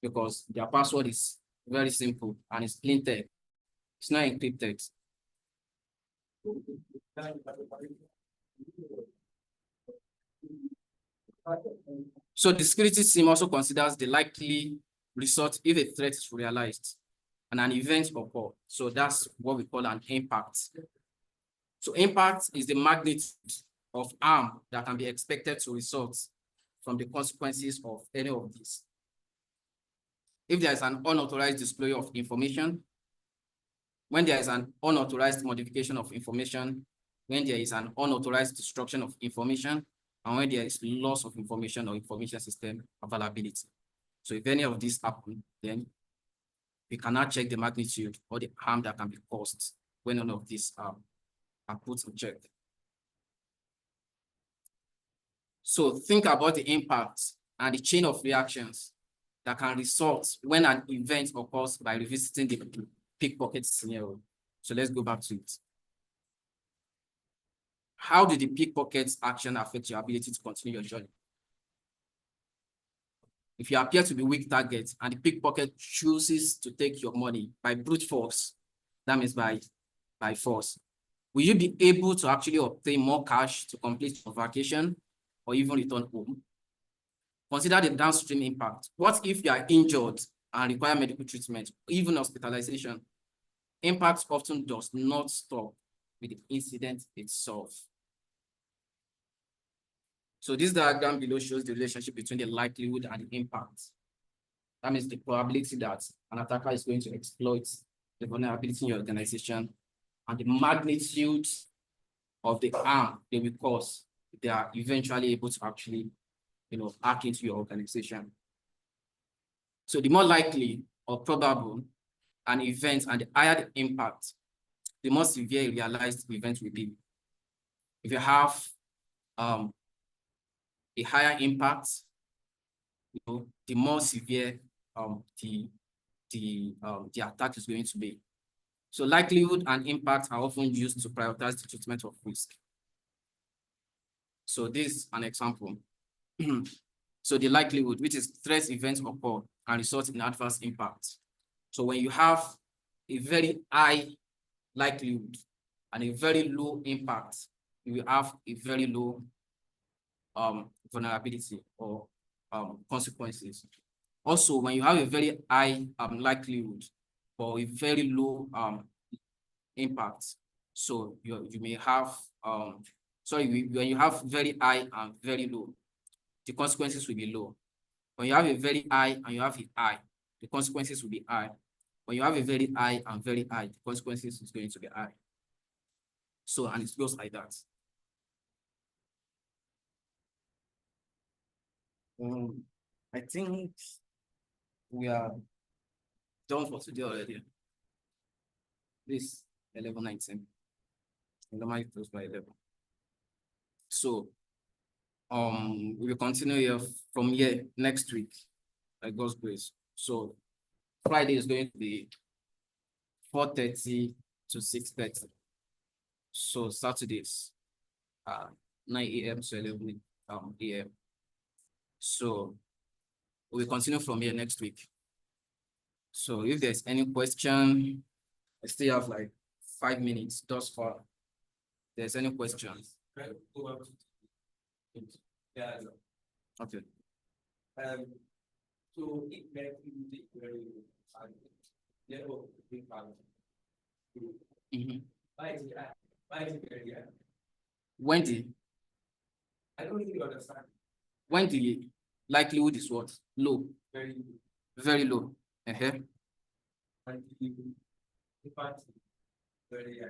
because their password is very simple and it's plain text. It's not encrypted. So the security team also considers the likely result if a threat is realized and an event occurs. So that's what we call an impact. So impact is the magnitude of harm that can be expected to result from the consequences of any of these. If there is an unauthorized display of information, when there is an unauthorized modification of information, when there is an unauthorized destruction of information, and when there is loss of information or information system availability. So if any of these happen, then we cannot check the magnitude or the harm that can be caused when none of these are put in check. So think about the impact and the chain of reactions that can result when an event occurs by revisiting the pickpocket scenario. So let's go back to it. How did the pickpocket action affect your ability to continue your journey? If you appear to be weak target and the pickpocket chooses to take your money by brute force, that means by force, will you be able to actually obtain more cash to complete your vacation or even return home? Consider the downstream impact. What if you are injured and require medical treatment, even hospitalization? Impact often does not stop with the incident itself. So this diagram below shows the relationship between the likelihood and the impact. That means the probability that an attacker is going to exploit the vulnerability in your organization and the magnitude of the harm they will cause, they are eventually able to actually, hack into your organization. So the more likely or probable an event and the higher the impact, the more severe realized event will be. If you have a higher impact, the more severe the attack is going to be. So likelihood and impact are often used to prioritize the treatment of risk. So this is an example. So the likelihood, which is threat events occur and result in adverse impact. So when you have a very high likelihood and a very low impact, you will have a very low vulnerability or consequences. Also, when you have a very high likelihood or a very low impact, so you may have when you have very high and very low, the consequences will be low. When you have a very high and you have a high, the consequences will be high. When you have a very high and very high, the consequences is going to be high. So, and it goes like that. I think we are done for today already. This 11:19. Normally close by 11. So, we will continue here from here next week, by God's grace. So, Friday is going to be 4:30 to 6:30. So Saturdays, 9 a.m. to 11 a.m. So we'll continue from here next week. So if there's any question, I still have like 5 minutes thus far. If there's any questions. Yeah. Okay. So it may be very When the I don't really understand. when the likelihood is what? Low. Very, Very low. and the party very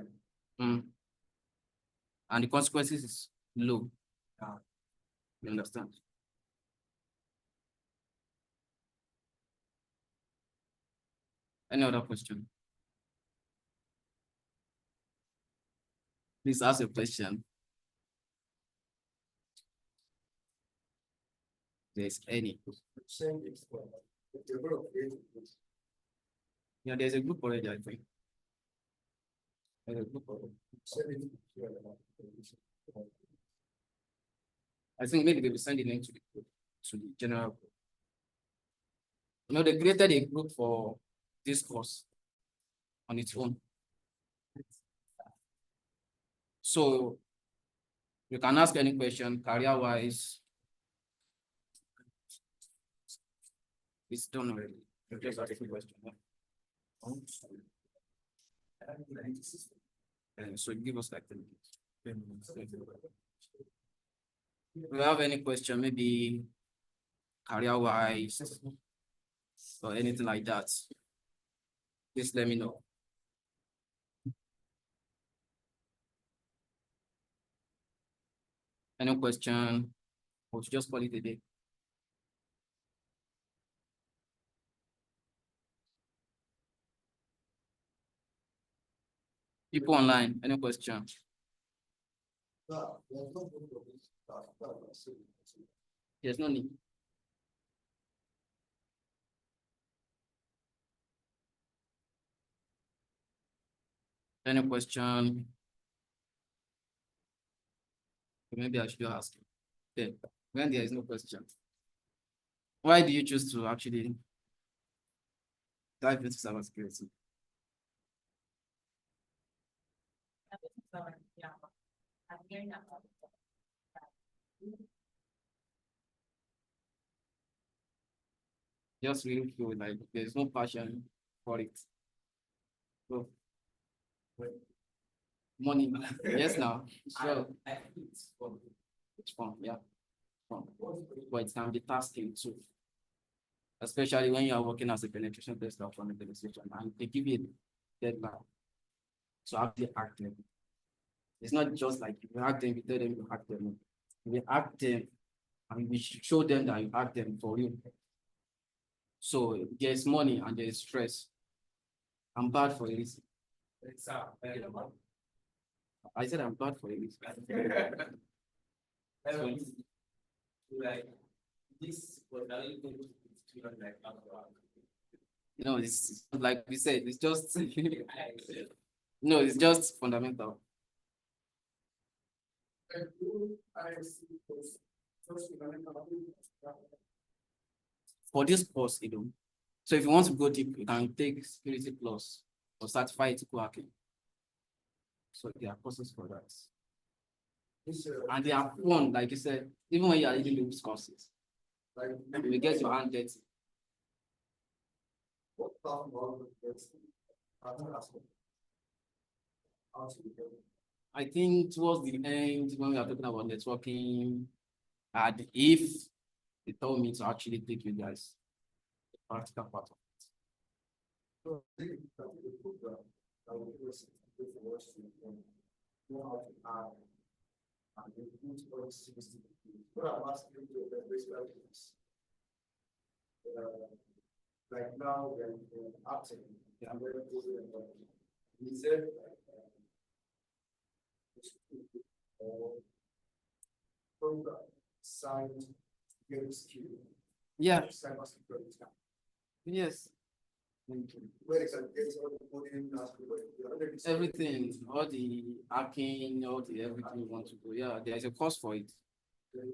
And the consequences is low. You understand? Any other question? Please ask a question. There's any. Yeah, there's a group already, I think. There's a group already. I think maybe they will send the link to the group, to the general group. They created a group for this course on its own. So you can ask any question career-wise. It's done already. You just ask a question. So give us like 10 minutes. If you have any question, maybe career-wise or anything like that, please let me know. Any question? Or just call it a day. People online, any question? There's no need. Any question? Maybe I should ask you. Okay. When there is no question, why do you choose to actually dive into cybersecurity? Just really feel like there's no passion for it. So, money, yes, now. So, it's fun, yeah. Fun. But it can be tasking too. Especially when you are working as a penetration tester for an organization and they give you a deadline. So actually active. It's not just like you hack them, you tell them you hack them. We hack them and we should show them that you hack them for real. So there's money and there's stress. I'm bad for a reason. It's I said I'm bad for a reason. like this was really good to like No, it's like we said, it's just no, it's just fundamental. For this course, you know. So if you want to go deep, you can take Security Plus or Certified Ethical Hacking. So there are courses for that. And they are fun, like you said, even when you are reading those courses. Like you will get your hand dirty. I think towards the end, when we are talking about networking, and if they told me to actually take you guys the practical part of like now when Aptech, I'm very good at he said program signed security. yeah, Cybersecurity. yes. Where exactly it's all the coding, Everything, all the hacking, all the everything you want to do. Yeah, there is a cost for it.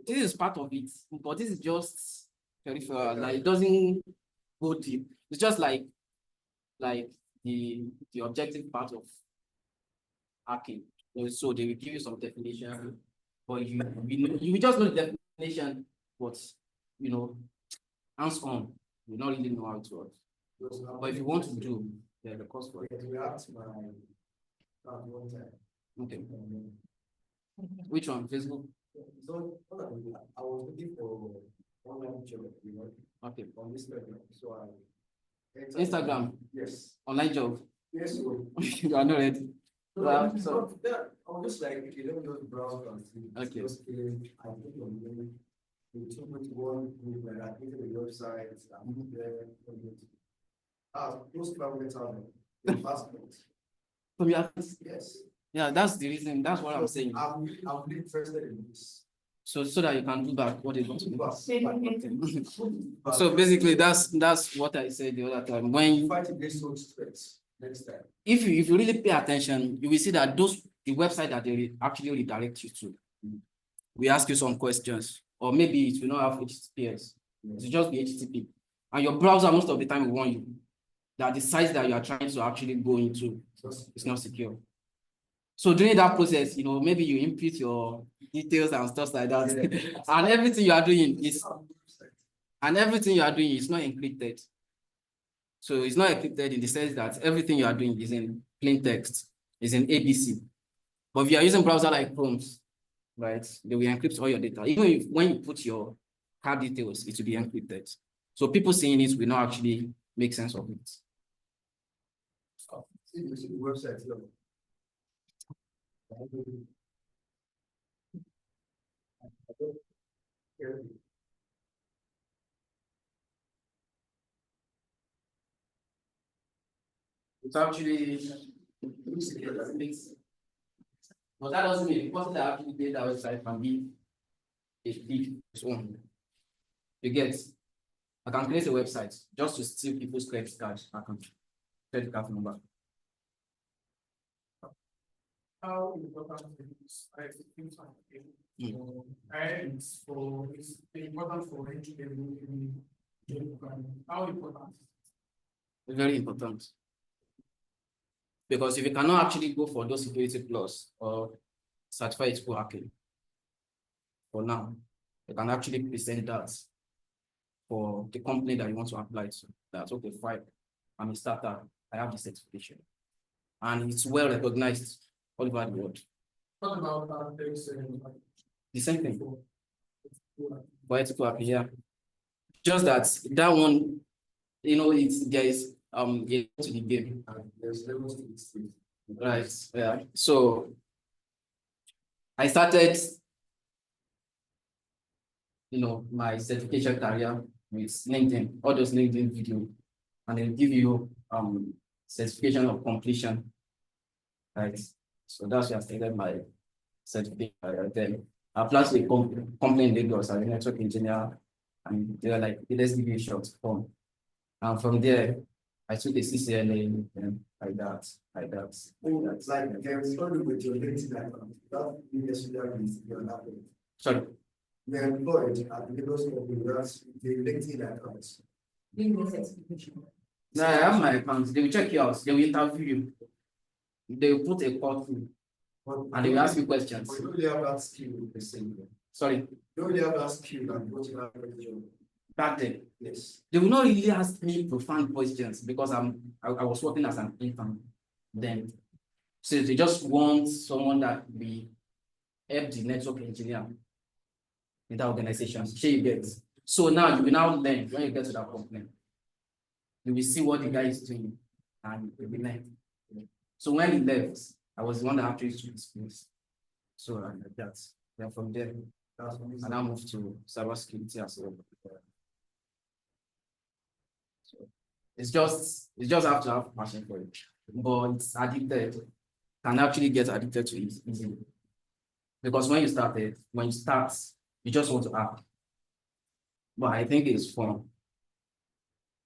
This is part of it, but this is just peripheral. Like it doesn't go deep. It's just like the objective part of hacking. So they will give you some definition, but you just know the definition, but you know, hands on, you don't really know how it works. But if you want to do, there's a cost for it. Okay. Which one? Facebook? So I was looking for online job, you know. Okay. On Instagram. So Instagram? Yes. Online job? Yes. You are not ready. Well, so I was just like, you don't know the browser. Okay. I think you took me to one group and I think the website and there. Those governments are the passports. so we are, Yes. yeah, that's the reason. That's what I'm saying. I'm really interested in this. So that you can do back what they want to do. But So basically, that's what I said the other time. When you fight against those threats next time. if you really pay attention, you will see that the website that they actually redirect you to, we ask you some questions, or maybe it will not have HTTPS. It will just be HTTP, and your browser most of the time will warn you that the sites that you are trying to actually go into is not secure. So during that process, you know, maybe you input your details and stuff like that, and everything you are doing is not encrypted. So it's not encrypted in the sense that everything you are doing is in plain text, is in ABC. But if you are using browser like Chrome's, right, they will encrypt all your data. Even when you put your card details, it will be encrypted. So people seeing it will not actually make sense of it. Website, It's actually, but that doesn't mean the person that actually did that website can be a thief its own. You get, I can create a website just to steal people's credit card account, credit card number. How important is executing and it's important for engineering. How important? Very important. Because if you cannot actually go for those security plus or certified ethical hacking, for now, you can actually present that for the company that you want to apply to. That's okay, fine. I'm a startup, I have the certification. And it's well recognized all over the world. What about The same thing for ethical hacking, yeah. Just that one, you know, there is to the game. there's levels to this thing. Right. Yeah. So I started, my certification career with LinkedIn, all those LinkedIn video, and they'll give you certification of completion, right? So that's where I started my certification career. Then I applied to a company in Lagos as a network engineer, and they were like, let's give you a short form. And from there, I took a CCNA and like that. It's like there's only with your LinkedIn account. That necessarily is your laptop. Sorry. We are employed at the Lagos company, that's the LinkedIn account. No, I have my account. They will check you out. They will interview you. They will put a call through and they will ask you questions. But you don't really have that skill the same way. Sorry. You don't really have that skill and what you have for the job. Back then, Yes. they will not really ask me profound questions because I was working as an intern then. So they just want someone that will help the network engineer in that organization. Sure you get. So now you will now learn when you get to that company. You will see what the guy is doing and you will learn. So when he left, I was the one that actually took his place. So like that. Then from there, and I moved to cybersecurity as well. So it's just have to have passion for it. But it's addicted. Can actually get addicted to it easily. Because when you start, you just want to hack. But I think it's fun.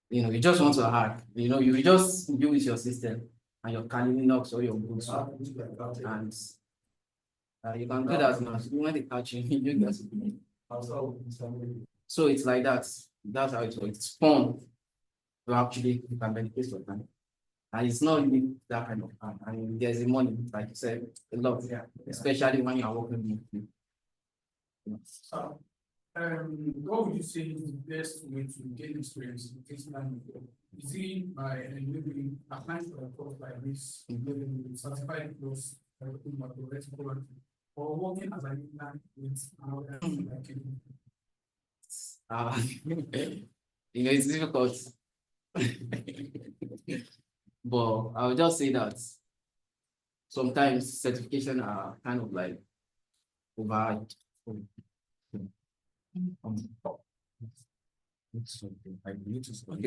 You just want to hack. You just use your system and your Linux or your boots. And you can do that now. When they catch you, you get it. So it's like that. That's how it works. It's fun. You can benefit your time. And it's not really that kind of fun. I mean, there's the money, like you said, a lot. Yeah. Especially when you are working with people. What would you say is the best way to get experience in this line of work? Is it by maybe applying for a course like this, maybe certified course, or working as a intern with another like it's difficult. But I would just say that sometimes certification are kind of like overhyped. Okay,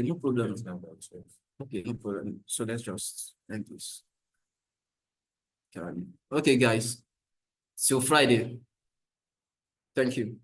no problem. Okay, no problem. So let's just end this. Okay, guys. Till Friday. Thank you.